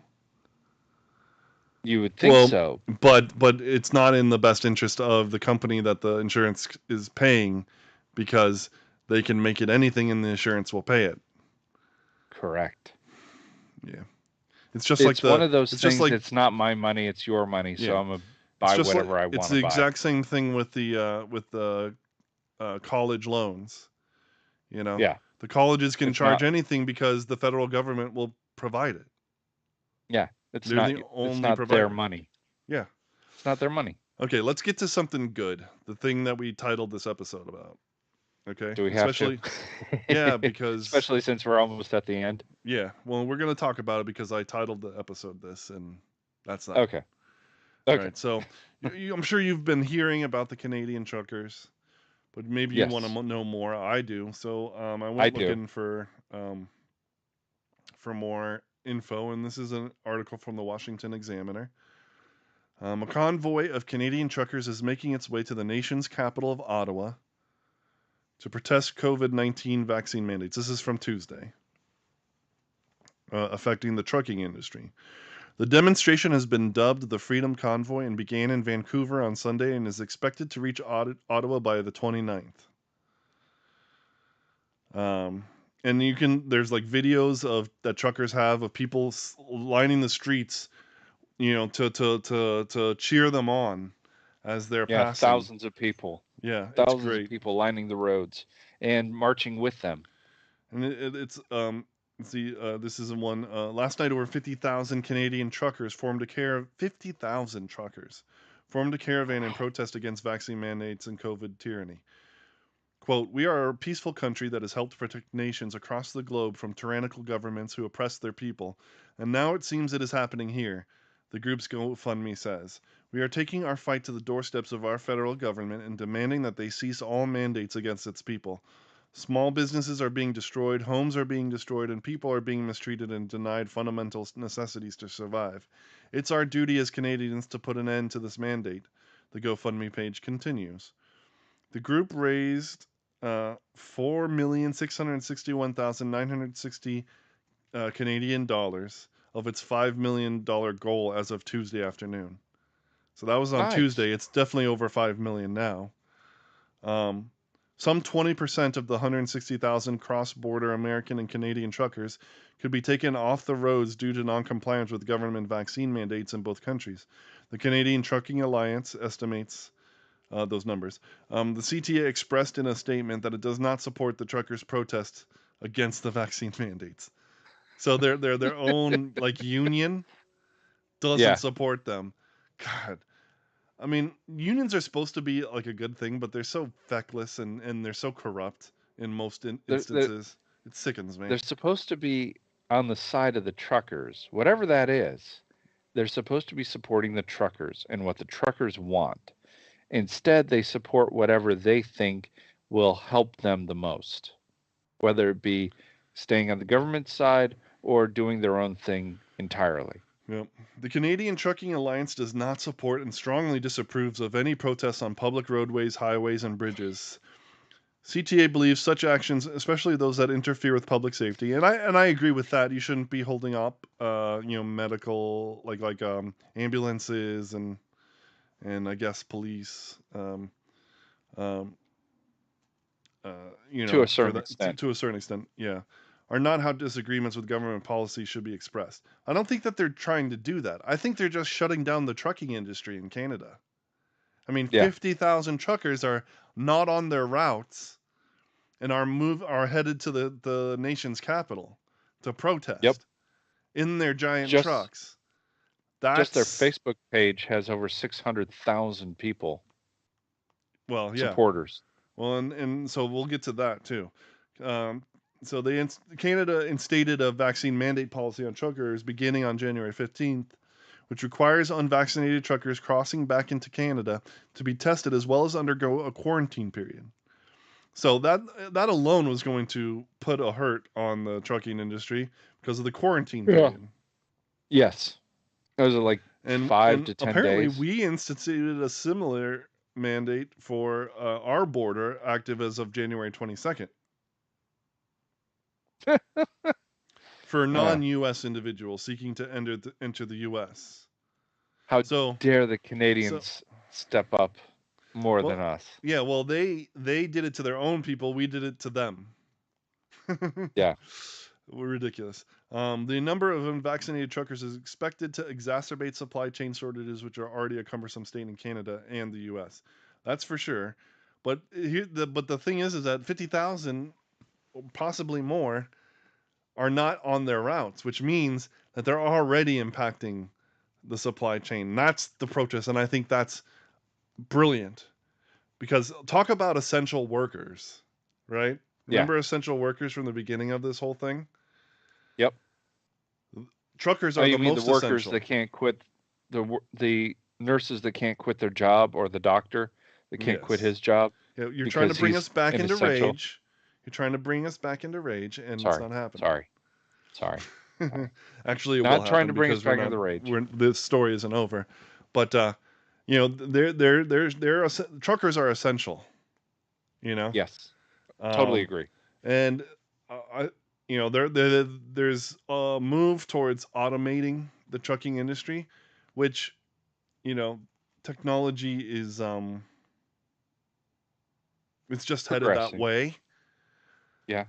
You would think so. But it's not in the best interest of the company that the insurance is paying, because they can make it anything and the insurance will pay it. Correct. Yeah. It's one of those things. It's not my money; it's your money. So I'm gonna buy whatever I want to buy. It's the exact same thing with the college loans. Yeah. The colleges can charge anything because the federal government will provide it. Yeah, it's not their money. Yeah, it's not their money. Okay, let's get to something good. The thing that we titled this episode about. Okay. Do we have to? Yeah, because especially since we're almost at the end. Yeah. Well, we're going to talk about it because I titled the episode this, and that's that. Okay. All right. So I'm sure you've been hearing about the Canadian truckers, but maybe you want to know more. I do. So I went looking for more info, and this is an article from the Washington Examiner. A convoy of Canadian truckers is making its way to the nation's capital of Ottawa to protest COVID-19 vaccine mandates. This is from Tuesday, affecting the trucking industry. The demonstration has been dubbed the Freedom Convoy and began in Vancouver on Sunday and is expected to reach Ottawa by the 29th. And there's like videos that truckers have of people lining the streets, to cheer them on as they're passing. Thousands of people. Yeah, thousands it's great. Of people lining the roads and marching with them. And it's this is one. Last night, over 50,000 Canadian truckers formed a caravan in protest against vaccine mandates and COVID tyranny. Quote, "We are a peaceful country that has helped protect nations across the globe from tyrannical governments who oppress their people, and now it seems it is happening here," the group's GoFundMe says. "We are taking our fight to the doorsteps of our federal government and demanding that they cease all mandates against its people. Small businesses are being destroyed, homes are being destroyed, and people are being mistreated and denied fundamental necessities to survive. It's our duty as Canadians to put an end to this mandate," the GoFundMe page continues. The group raised $4,661,960 Canadian dollars of its $5 million goal as of Tuesday afternoon. So that was on Tuesday. It's definitely over $5 million now. Some 20% of the 160,000 cross-border American and Canadian truckers could be taken off the roads due to non-compliance with government vaccine mandates in both countries. The Canadian Trucking Alliance estimates those numbers. The CTA expressed in a statement that it does not support the truckers' protests against the vaccine mandates. So their own like union doesn't support them. God, I mean, unions are supposed to be like a good thing, but they're so feckless and they're so corrupt in most instances. It sickens me. They're supposed to be on the side of the truckers, whatever that is. They're supposed to be supporting the truckers and what the truckers want. Instead, they support whatever they think will help them the most, whether it be staying on the government side or doing their own thing entirely. Yep. The Canadian Trucking Alliance does not support and strongly disapproves of any protests on public roadways, highways, and bridges. CTA believes such actions, especially those that interfere with public safety, and I agree with that. You shouldn't be holding up, medical like ambulances and I guess police, to a certain extent. To a certain extent, yeah, are not how disagreements with government policy should be expressed. I don't think that they're trying to do that. I think they're just shutting down the trucking industry in Canada. I mean, 50,000 truckers are not on their routes and are headed to the nation's capital to protest in their giant trucks. Just their Facebook page has over 600,000 people. Well, yeah. Supporters. Well, and so we'll get to that too. So Canada instated a vaccine mandate policy on truckers beginning on January 15th, which requires unvaccinated truckers crossing back into Canada to be tested as well as undergo a quarantine period. So that alone was going to put a hurt on the trucking industry because of the quarantine period. Yes. Those are like 5 to 10 apparently days. We instituted a similar mandate for our border, active as of January 22nd. For non-U.S. individuals seeking to enter the U.S. How dare the Canadians step up more than us? Yeah, well, they did it to their own people. We did it to them. Yeah. We're ridiculous. The number of unvaccinated truckers is expected to exacerbate supply chain shortages, which are already a cumbersome state in Canada and the U.S. That's for sure. But the thing is that 50,000, possibly more, are not on their routes, which means that they're already impacting the supply chain. That's the protest, and I think that's brilliant. Because talk about essential workers. right? Yeah. Remember essential workers from the beginning of this whole thing? Yep. Truckers are the mean most the workers essential. that can't quit, the nurses that can't quit their job, or the doctor that can't quit Yes. his job? Yeah, you're trying to bring us back into essential. rage. You're trying to bring us back into rage, and Sorry. it's not happening. Sorry. Actually, it Not will trying happen to bring because us back into the rage. this story isn't over. But you know, truckers are essential. You know. Yes. Totally agree. And you know, there's a move towards automating the trucking industry, which, you know, technology is it's just headed that way. Yeah.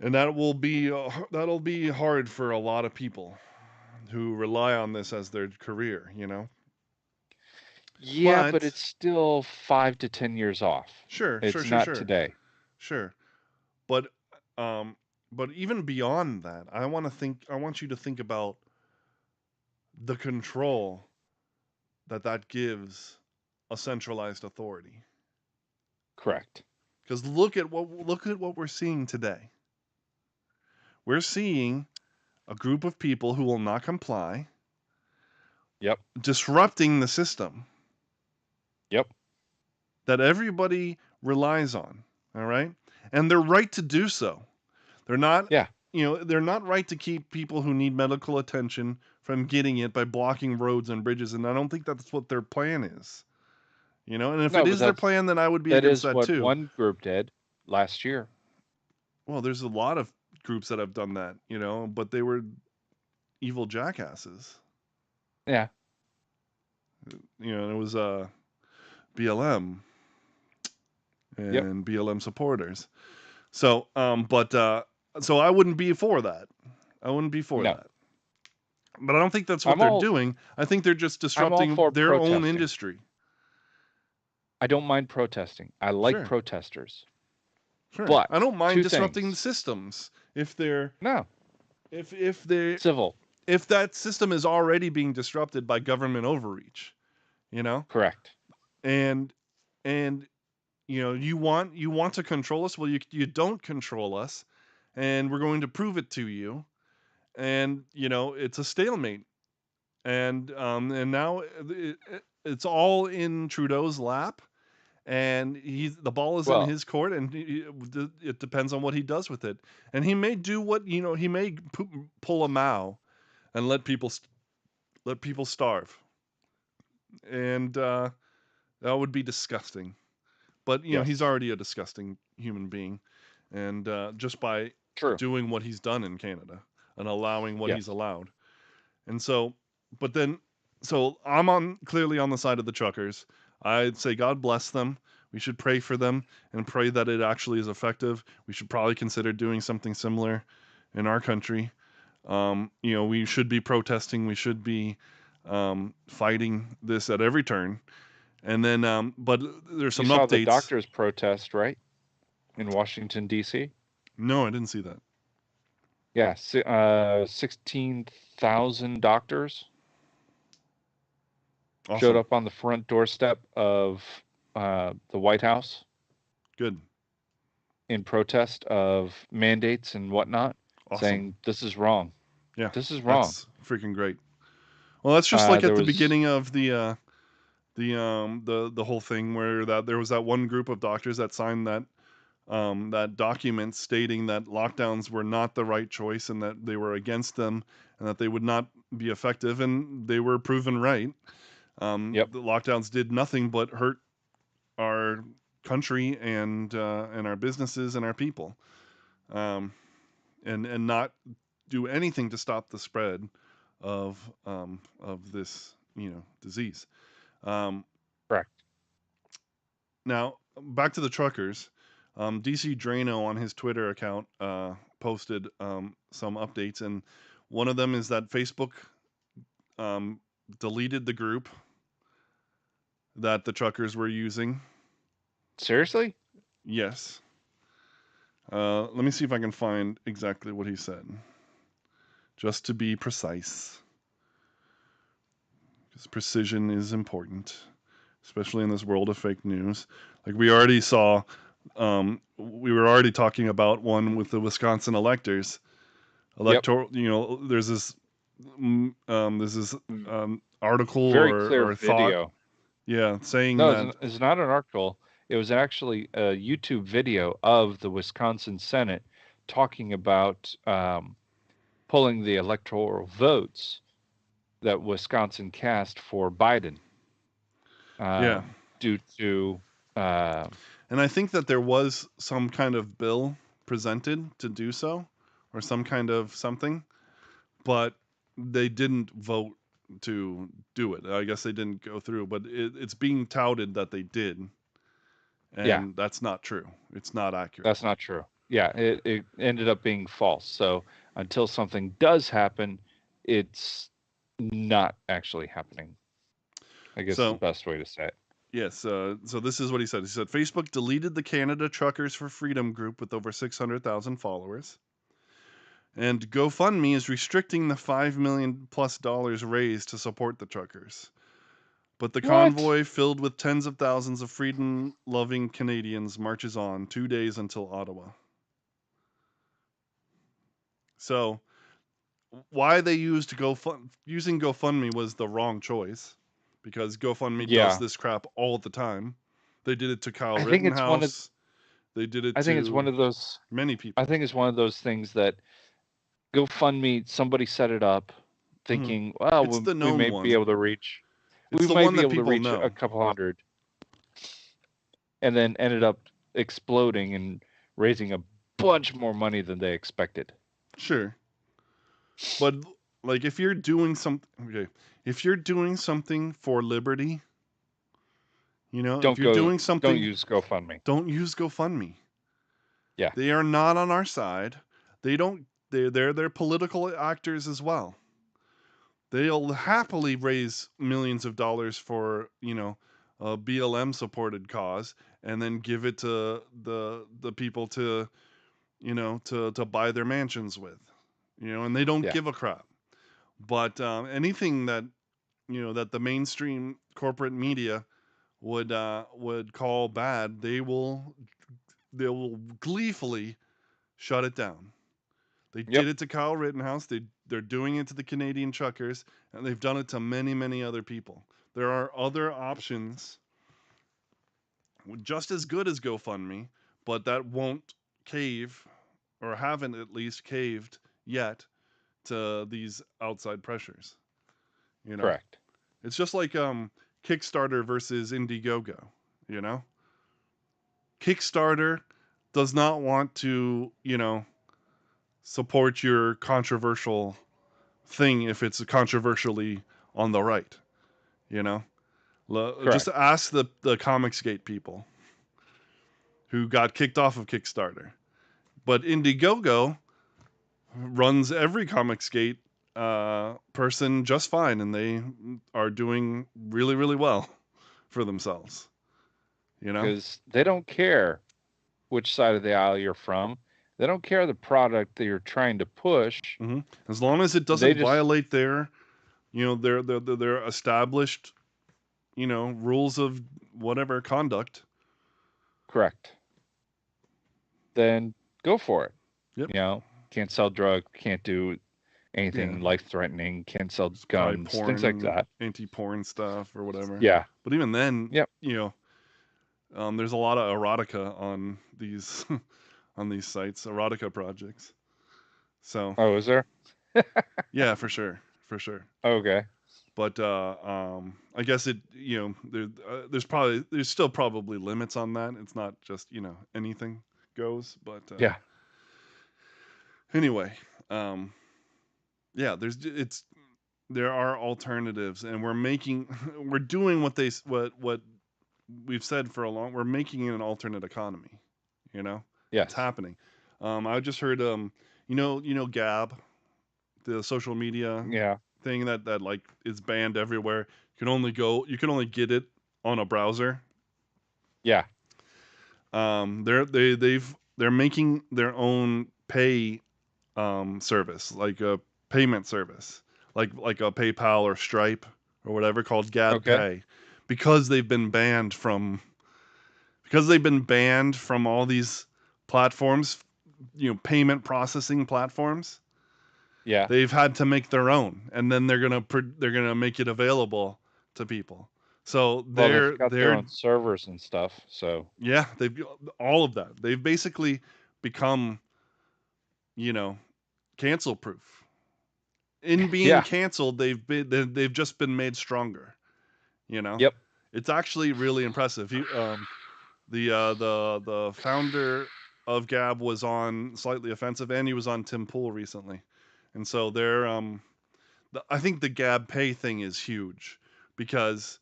And that'll be hard for a lot of people who rely on this as their career, you know. Yeah, but it's still 5 to 10 years off. Sure. It's not today. Sure. But even beyond that, I want you to think about the control that gives a centralized authority. Correct. Because look at what we're seeing today. We're seeing a group of people who will not comply. Yep. Disrupting the system. Yep. That everybody relies on. All right? And they're right to do so. They're not they're not right to keep people who need medical attention from getting it by blocking roads and bridges, and I don't think that's what their plan is. You know, and if it is their plan, then I would be against that too. That is what one group did last year. Well, there's a lot of groups that have done that, you know, but they were evil jackasses. Yeah. You know, it was BLM and BLM supporters. So, so I wouldn't be for that. I wouldn't be for that. But I don't think that's what they're doing. I think they're just disrupting their own industry. I don't mind protesting. I like protesters. Sure. But I don't mind disrupting the systems if they're if they're civil. If that system is already being disrupted by government overreach, you know? Correct. And you know, you want to control us. Well, you don't control us, and we're going to prove it to you. And you know, it's a stalemate. And now it's all in Trudeau's lap. And the ball is in his court, and it depends on what he does with it. And he may do what, you know, he may pull a Mao and let people starve, and that would be disgusting. But you know, he's already a disgusting human being, and just by doing what he's done in Canada and allowing what he's allowed, and so, so I'm clearly on the side of the truckers. I'd say God bless them. We should pray for them and pray that it actually is effective. We should probably consider doing something similar in our country. You know, we should be protesting. We should be fighting this at every turn. And then, but there's some updates. You saw the doctors' protest, right, in Washington, D.C.? No, I didn't see that. Yeah, 16,000 doctors showed up on the front doorstep of the White House. Good. In protest of mandates and whatnot, saying this is wrong. Yeah, this is wrong. That's freaking great. Well, that's just like at the beginning of the whole thing where there was that one group of doctors that signed that document stating that lockdowns were not the right choice and that they were against them and that they would not be effective, and they were proven right. The lockdowns did nothing but hurt our country and our businesses and our people, and not do anything to stop the spread of this, you know, disease. Correct. Now back to the truckers. DC Drano on his Twitter account posted some updates, and one of them is that Facebook deleted the group that the truckers were using. Seriously? Yes. Let me see if I can find exactly what he said, just to be precise, because precision is important, especially in this world of fake news. Like we already saw We were already talking about one with the Wisconsin electors. Electoral, there's this article very clear or thought, video. saying No, that it's not an article. It was actually a YouTube video of the Wisconsin Senate talking about pulling the electoral votes that Wisconsin cast for Biden. Due to. And I think that there was some kind of bill presented to do so, or some kind of something, but they didn't vote to do it. I guess they didn't go through, but it's being touted that they did. And that's not true. It's not accurate. That's not true. Yeah, it ended up being false. So until something does happen, it's not actually happening. I guess is the best way to say it. Yes. So this is what he said. He said Facebook deleted the Canada Truckers for Freedom group with over 600,000 followers. And GoFundMe is restricting the $5 million plus raised to support the truckers. But the convoy, filled with tens of thousands of freedom-loving Canadians, marches on 2 days until Ottawa. So, why they using GoFundMe was the wrong choice, because GoFundMe does this crap all the time. They did it to Kyle Rittenhouse. They did it. I think it's one of those. Many people. I think it's one of those things that GoFundMe, somebody set it up, thinking, well, we may be able to reach. We might be able to reach a couple hundred, and then ended up exploding and raising a bunch more money than they expected. Sure, but like if you're doing something, if you're doing something for liberty, if you're doing something, don't use GoFundMe. Don't use GoFundMe. Yeah, they are not on our side. They don't. They're political actors as well. They'll happily raise millions of dollars for, a BLM supported cause, and then give it to the people to, to buy their mansions with, and they don't give a crap. But anything that, that the mainstream corporate media would call bad, they will gleefully shut it down. They did it to Kyle Rittenhouse. They're doing it to the Canadian truckers, and they've done it to many, many other people. There are other options just as good as GoFundMe, but that won't cave, or haven't at least caved yet, to these outside pressures. Correct. It's just like Kickstarter versus Indiegogo. Kickstarter does not want to, support your controversial thing if it's controversially on the right. Just ask the Comicsgate people who got kicked off of Kickstarter. But Indiegogo runs every Comicsgate person just fine, and they are doing really, really well for themselves. Because they don't care which side of the aisle you're from. They don't care the product that you're trying to push. Mm-hmm. As long as it doesn't violate their established, rules of whatever conduct. Correct. Then go for it. Yep. Can't sell drugs, can't do anything life-threatening, can't sell guns, porn, things like that. Anti-porn stuff or whatever. Yeah. But even then, there's a lot of erotica on these on these sites, erotica projects. So. Oh, is there? Yeah, for sure. Okay. But I guess it, there's still probably limits on that. It's not just anything goes. But anyway, there are alternatives, and we're doing what we've said for a long. We're making it an alternate economy. It's happening. I just heard Gab, the social media thing that like is banned everywhere. You can only get it on a browser. Yeah. They're making their own pay service, like a payment service, like a PayPal or Stripe or whatever, called Gab Pay, because they've been banned from because they've been banned from all these platforms, payment processing platforms. Yeah. They've had to make their own, and then they're gonna make it available to people. So they've got their own servers and stuff. So yeah, they've all of that. They've basically become, cancel proof. In being canceled, they've just been made stronger. Yep. It's actually really impressive. The founder of Gab was on Slightly Offensive, and he was on Tim Pool recently, and so they're I think the Gab Pay thing is huge because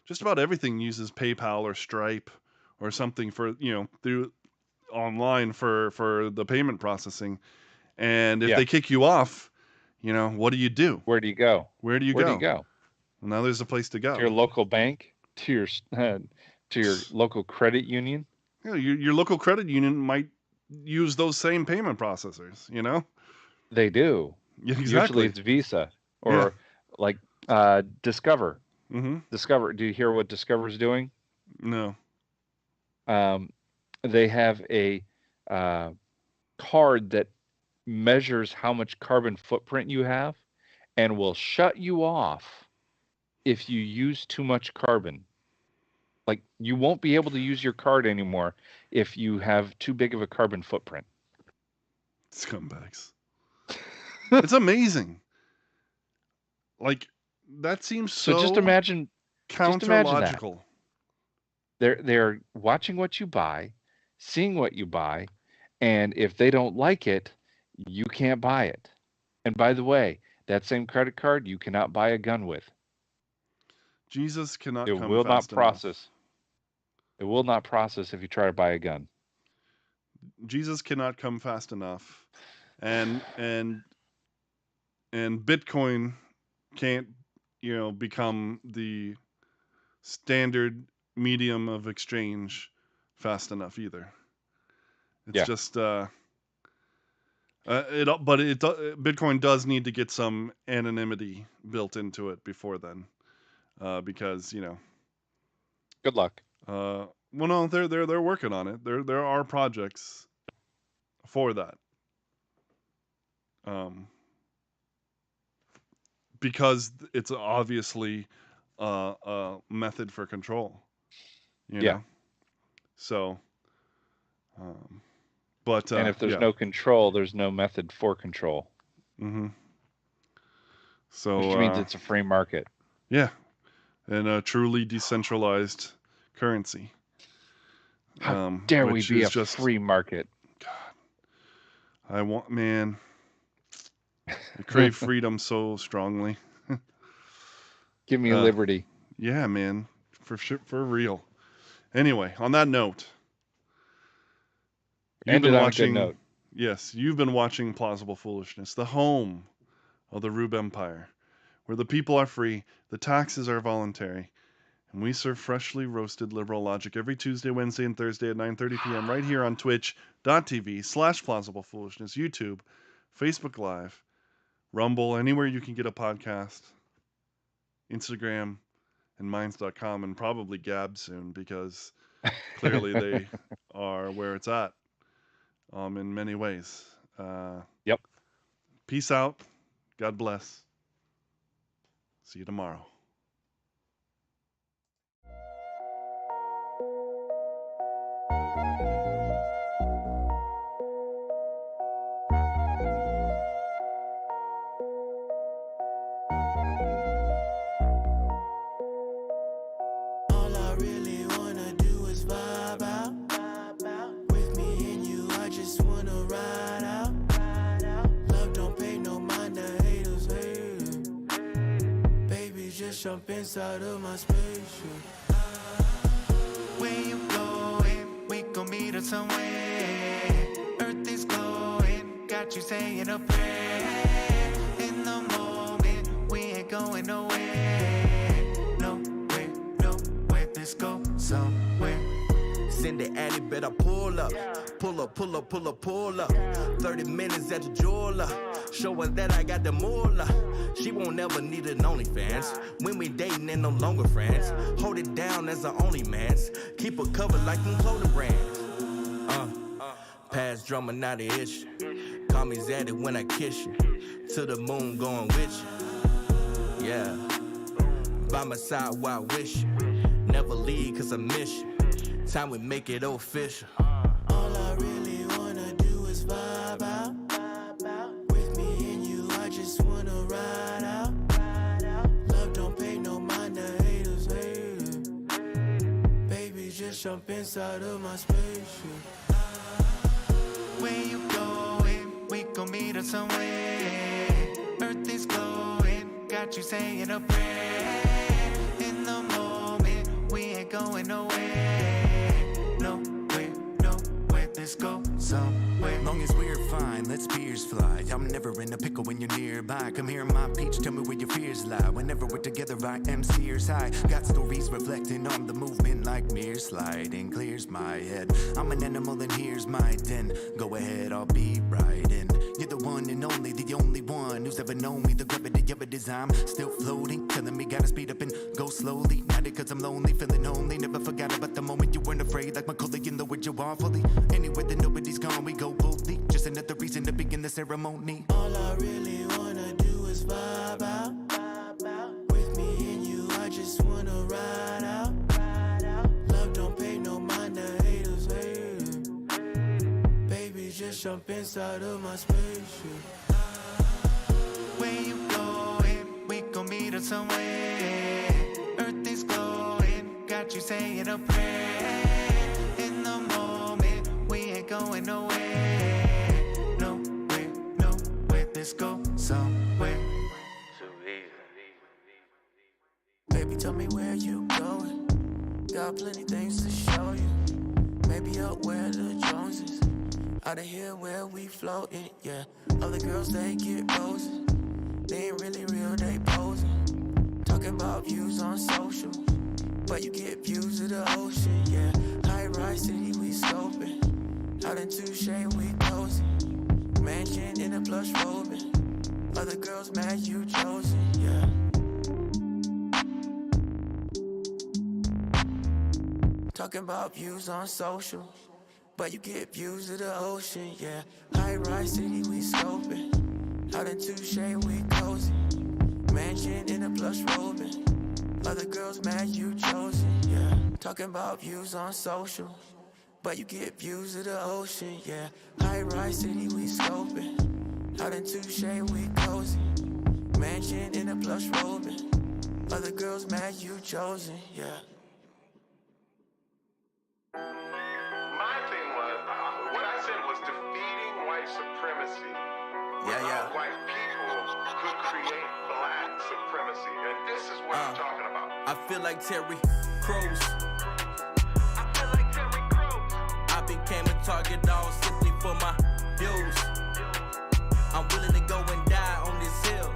just about everything uses PayPal or Stripe or something for through online for the payment processing, and if they kick you off, what do you do? Where do you go? Where do you go? Well, now there's a place to go. To your local bank, to your local credit union. Yeah, your local credit union might use those same payment processors. They do. Yeah, exactly. Usually it's Visa or like Discover. Mm-hmm. Discover. Do you hear what Discover's doing? No. They have a card that measures how much carbon footprint you have and will shut you off if you use too much carbon. Like, you won't be able to use your card anymore if you have too big of a carbon footprint. Scumbags. It's amazing. Like, that seems so just imagine counter-logical. They're watching what you buy, seeing what you buy, and if they don't like it, you can't buy it. And by the way, that same credit card you cannot buy a gun with. Jesus cannot come fast enough. It will not process. It will not process if you try to buy a gun. Jesus cannot come fast enough. And Bitcoin can't, become the standard medium of exchange fast enough either. It's just Bitcoin does need to get some anonymity built into it before then, because good luck. Well, no, they're working on it. There are projects for that. Because it's obviously a method for control. You know? So, but and if there's no control, there's no method for control. Mm-hmm. So, which means it's a free market. Yeah, and a truly decentralized currency. How dare we be a free market? God, I crave freedom so strongly. Give me liberty. Yeah, man, for real. Anyway, on that note, you've been watching Plausible Foolishness, the home of the Rube Empire, where the people are free, the taxes are voluntary, and we serve freshly roasted liberal logic every Tuesday, Wednesday, and Thursday at 9:30 p.m. right here on twitch.tv/plausiblepoolishness, YouTube, Facebook Live, Rumble, anywhere you can get a podcast, Instagram, and minds.com, and probably Gab soon, because clearly they are where it's at in many ways. Yep. Peace out. God bless. See you tomorrow. Jump inside of my spaceship. Where you going? We gon' meet up somewhere. Earth is glowing, got you saying a prayer. In the moment, we ain't going nowhere. Nowhere, let's go somewhere. Send the addy, better pull up. Pull up. 30 minutes at the jeweler. Showing that I got the moolah. She won't ever need an OnlyFans. When we dating and no longer friends. Hold it down as the only man's. Keep her covered like them clothing brands. Past drama, not an issue. Call me Zaddy when I kiss you. To the moon going with you. Yeah. By my side while I wish you. Never leave cause I miss you. Time we make it official. All I really wanna do is vibe out. With me and you, I just wanna ride out. Love don't pay no mind to haters, baby, just jump inside of my spaceship. Where you going? We gon' meet us somewhere. Earth is glowing, got you saying a prayer. In the moment, we ain't going nowhere. Nowhere, let's go somewhere. Long as we're fine, let spears fly. I'm never in a pickle when you're nearby. Come here, my peach, tell me where your fears lie. Whenever we're together, I am sears high. Got stories reflecting on the movement like mirror sliding. Clears my head. I'm an animal and here's my den. Go ahead, I'll be right in. You're the one and only, the only one who's ever known me. The gravity of it is I'm still floating. Telling me gotta speed up and go slowly. Not it cause I'm lonely, feeling lonely. Never forgot about the moment you weren't afraid. Like Macaulay in the word you awfully. Anywhere that nobody's gone, we go boldly. Just another reason to begin the ceremony. All I really wanna do is vibe out. With me and you, I just wanna ride out. Love don't pay no mind to haters, baby, just jump inside of my spaceship. Where you going? We gon' meet us somewhere. Earth is glowing, got you saying a prayer. In the moment, we ain't going nowhere. Nowhere, let's go somewhere. Baby, tell me where you going. Got plenty things to show you. Maybe up where the Joneses. Out of here where we floating, yeah. Other girls, they get roses. They ain't really real, they posing. Talking about views on social. But you get views of the ocean, yeah. High-rise city, we scoping. Out in Touche, we cozy. Mansion in a plush robing. Other girls mad you chosen, yeah. Talking about views on social, but you get views of the ocean, yeah. High-rise city, we scoping. Out in Touche, we cozy. Mansion in a plush robing. Other girls mad you chosen, yeah. Talking about views on social, but you get views of the ocean, yeah. High-rise city, we scoping. Out in Touche, we cozy. Mansion in a plush robing. Other girls mad you chosen, yeah. My thing was, what I said was defeating white supremacy. Yeah. White people could create black supremacy, and this is what I'm talking about. I feel like Terry Crews. I became a target all simply for my views. I'm willing to go and die on this hill.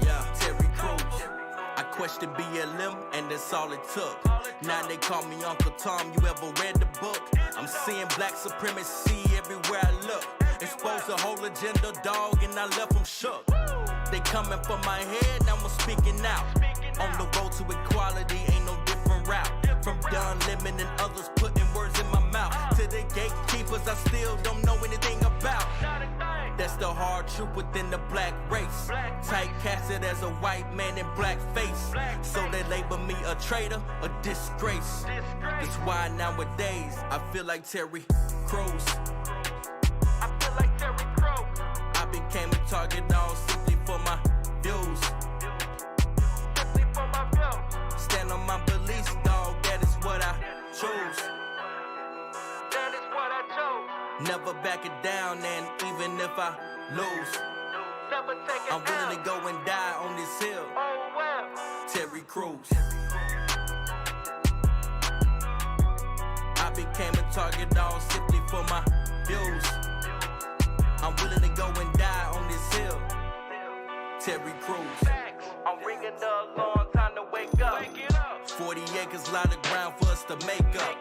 Yeah, Terry Crews. I questioned BLM and that's all it took. Now they call me Uncle Tom, you ever read the book? I'm seeing black supremacy everywhere I look. Exposed the whole agenda, dog, and I left them shook. They coming for my head, now I'm speaking out. On the road to equality, ain't no different route. From Don Lemon and others putting words in my mouth. To the gatekeepers I still don't know anything about. That's the hard truth within the black race. Typecasted as a white man in black face. So they label me a traitor, a disgrace. That's why nowadays I feel like Terry Crews. I became a target all simply for my views. Stand on my beliefs, dog, that is what I choose. Never back it down, and even if I lose, I'm willing to go and die on this hill. Terry Crews. I became a target all simply for my views. I'm willing to go and die on this hill. Terry Crews. I'm ringing the alarm, time to wake up. 40 acres, lot of ground for us to make up.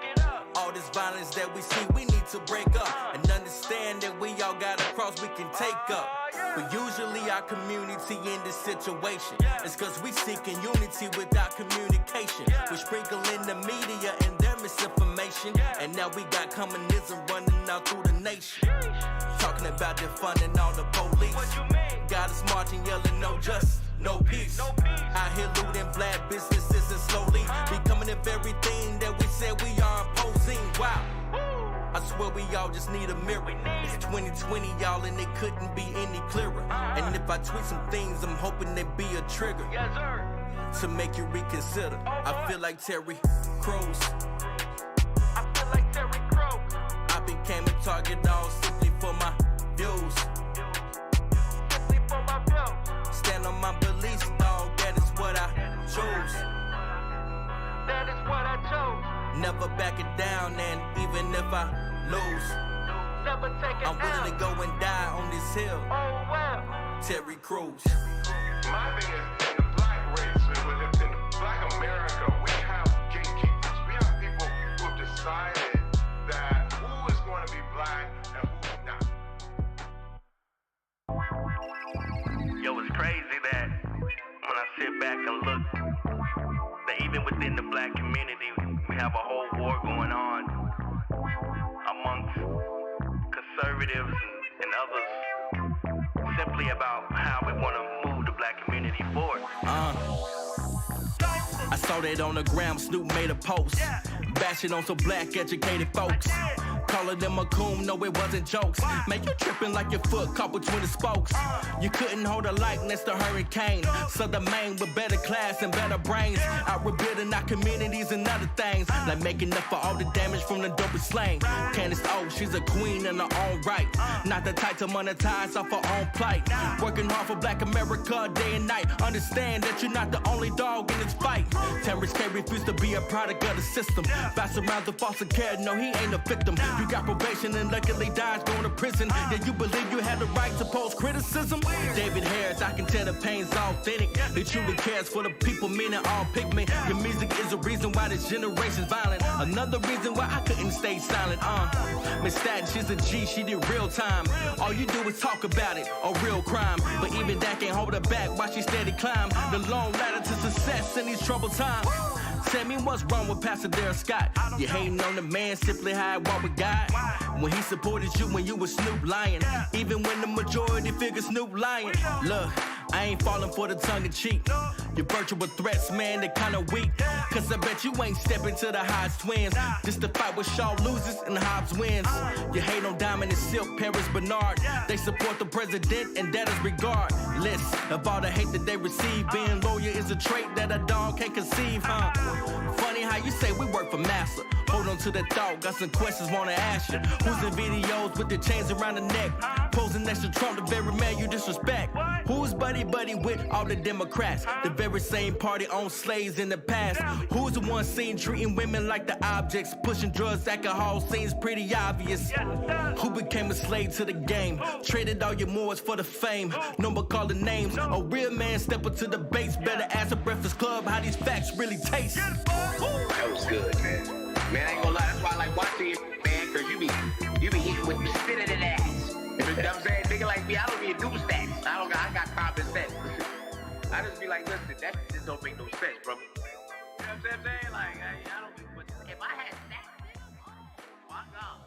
All all this violence that we see, we need to break up and understand that we all got a cross we can take up. But usually our community in this situation is cause we seeking unity without communication. We sprinkle in the media and their misinformation, and now we got communism running out through the nation. Talking about defunding all the police. Got us marching, yelling no justice, no peace. Out here looting black businesses and slowly becoming the very thing that we said we are opposing. Wow. I swear we all just need a mirror. It's 2020, y'all, and it couldn't be any clearer. And if I tweet some things, I'm hoping they be a trigger to make you reconsider. I feel like Terry Crews. I became a target all simply for my views. Stand on my beliefs, dog, that is what I chose. Never back it down, and even if I lose, I'm willing to go and die on this hill. Terry Crews. My thing is, in the black race, in black America, we have gatekeepers. We have people who have decided that who is going to be black and who's not. Yo, it's crazy that when I sit back and look, that even within the black community, we have a whole war going on amongst conservatives and others simply about how we want to move the black community forward. I saw that on the gram, Snoop made a post, bashing on some black educated folks. Calling them a coon, no it wasn't jokes. Man, you tripping like your foot caught between the spokes. You couldn't hold a light next to hurricane. So the man with better class and better brains, out rebuilding our communities and other things, like making up for all the damage from the dope slang. Candace O, she's a queen in her own right, not the type to monetize off her own plight. Working hard for black America day and night. Understand that you're not the only dog in this fight. Terrence K refused to be a product of the system. Bounce around the foster care, no he ain't a victim. You got probation and luckily dies going to prison. Yeah, you believe you had the right to pose criticism? David Harris, I can tell the pain's authentic. He truly cares for the people, meaning all pigment. Your music is the reason why this generation's violent. Another reason why I couldn't stay silent. Miss Staten, she's a G, she did real time. All you do is talk about it, a real crime. But even that can't hold her back while she steady climb the long ladder to success in these troubled times. Tell me what's wrong with Pastor Darrell Scott? You hating on the man, simply how I walk with God. When he supported you when you was Snoop lying, even when the majority figure Snoop lying. Look, I ain't falling for the tongue in cheek. Your virtual threats, man, they kinda weak. Cause I bet you ain't stepping to the Hodge twins just to fight with Shaw loses and Hobbs wins. You hate on Diamond and Silk, Paris Bernard. They support the president and that is regardless of all the hate that they receive. Being loyal is a trait that a dog can't conceive, huh? Funny how you say we work for massa. Hold on to that thought, got some questions wanna ask you. Who's in videos with the chains around the neck? Posing next to Trump, the very man you disrespect. Who's buddy with all the Democrats? The very same party owned slaves in the past. Who's the one seen treating women like the objects? Pushing drugs, alcohol seems pretty obvious. Who became a slave to the game? Traded all your morals for the fame. No more calling names. A real man step into the base. Better ask a Breakfast Club how these facts really taste. That was good, man. Man, I ain't gonna lie, that's why I like watching it, man, cause you be hitting with the spit in the ass. You know what I'm saying? Nigga like me, I don't need to do stats. I got common sense. I just be like, listen, that just don't make no sense, bro. You know what I'm saying? Like, I don't be, but if I had stats, my God.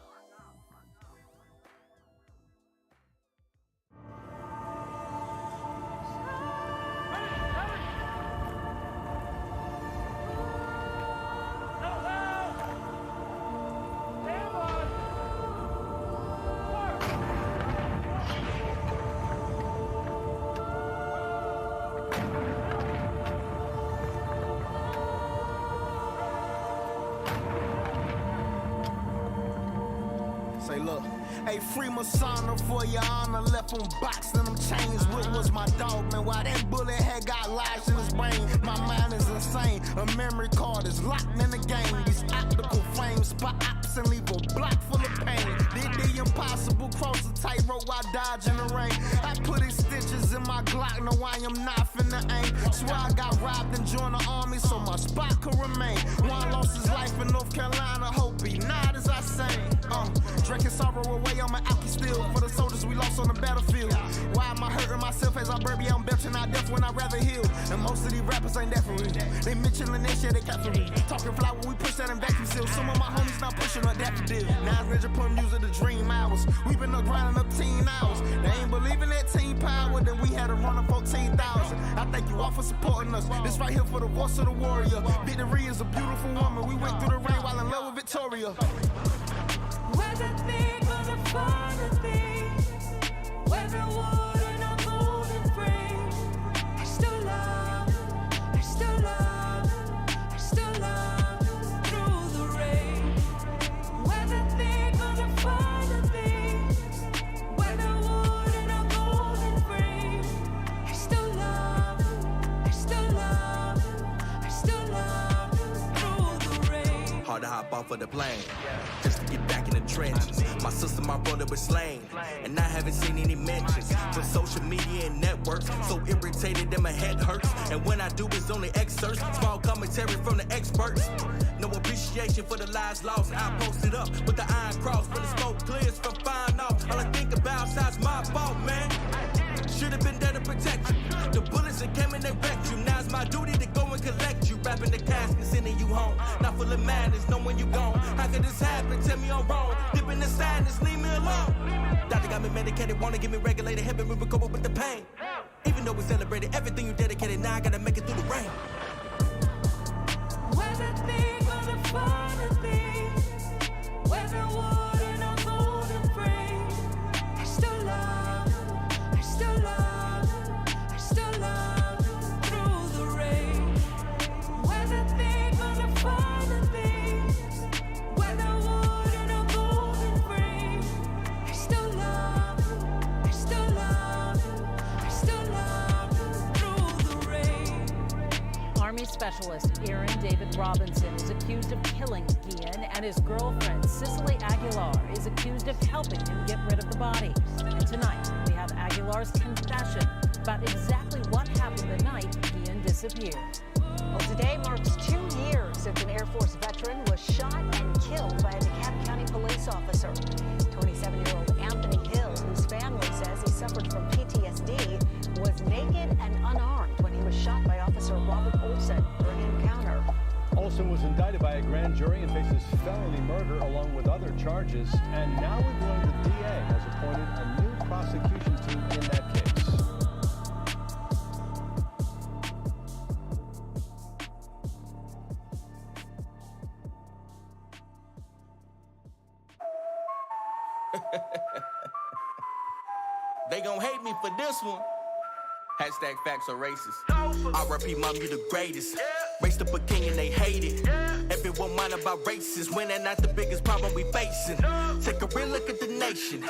Say, look, hey, free Masana for your honor. Left on box and them chains. What was my dog, man? Why that bullet had got lodged in his brain? My mind is insane. A memory card is locked in the game. These optical flames spot ops and leave a block full of pain. Did the impossible, cross the tightrope while dodging the rain. I put his stitches in my my Glock, no, I am not finna aim. Swear I got robbed and joined the army, so my spot could remain. One lost his life in North Carolina, hope he not as I sang. Drinking sorrow away on my alky still for the soldiers we lost on the battlefield. Why am I hurting myself as I bury I'm belching out death when I rather heal? And most of these rappers ain't that for real. They mention the next year, they cap for me. Talking fly when we push that in vacuum seal. Some of my homies not pushing on that deal. Now it's Ninja put music to dream hours. We been up grinding up teen hours. They ain't believing that team power, then we had to run up 14,000. I thank you all for supporting us. This right here for the voice of the warrior. Victory is a beautiful woman. We went through the rain while in love with Victoria. Whether thing or the finer thing, whether wood or not golden frame, I still love, I still love, I still love through the rain. Whether thing or the finer thing, whether wood or not golden frame, I still love, I still love, I still love through the rain. Hard to hop off of the plane, just to get back in the trenches. My sister, my brother was slain, and I haven't seen any mentions from social media and networks. So irritated that my head hurts, and when I do, it's only excerpts. Small commentary from the experts. No appreciation for the lives lost. I posted up with the iron cross when the smoke clears from fine off. All I think about is my fault, man. Should've been there to protect you. The bullets that came and they wrecked you. Now it's my duty to go and collect you. Wrapping the casket, sending you home. Not full of madness, knowing you gone. How could this happen? Tell me I'm wrong. Dip in the sadness, leave me alone. Doctor got me medicated, wanna get me regulated. Helping me recover with the pain. Even though we celebrated everything you dedicated, now I gotta make it through the rain. Whether thing or the finer thing, whether wood or not golden frame, I still love, I still love, I still love through the rain. Whether thing or the finer thing, whether wood or not golden frame, I still love, I still love, I still love through the rain. Army specialist Aaron David Robinson is accused of killing Guillen, and his girlfriend Cicely Aguilar is accused of helping him get rid of the body. And tonight, we have Aguilar's confession about exactly what happened the night Guillen disappeared. Well, today marks 2 years since an Air Force veteran was shot and killed by a DeKalb County police officer. 27-year-old Anthony Hill, whose family says he suffered from PTSD, was naked and unarmed when he was shot by Officer Robert Olson during an encounter. Olson was indicted by a grand jury and faces felony murder along with other charges. And now we're learning the DA has appointed a new prosecution team in that case. They gon' hate me for this one. Hashtag facts are racist. R.I.P. mom, you the greatest. Raised up a king and they hate it. Everyone mind about racism when they're not the biggest problem we facing. Take a real look at the nation.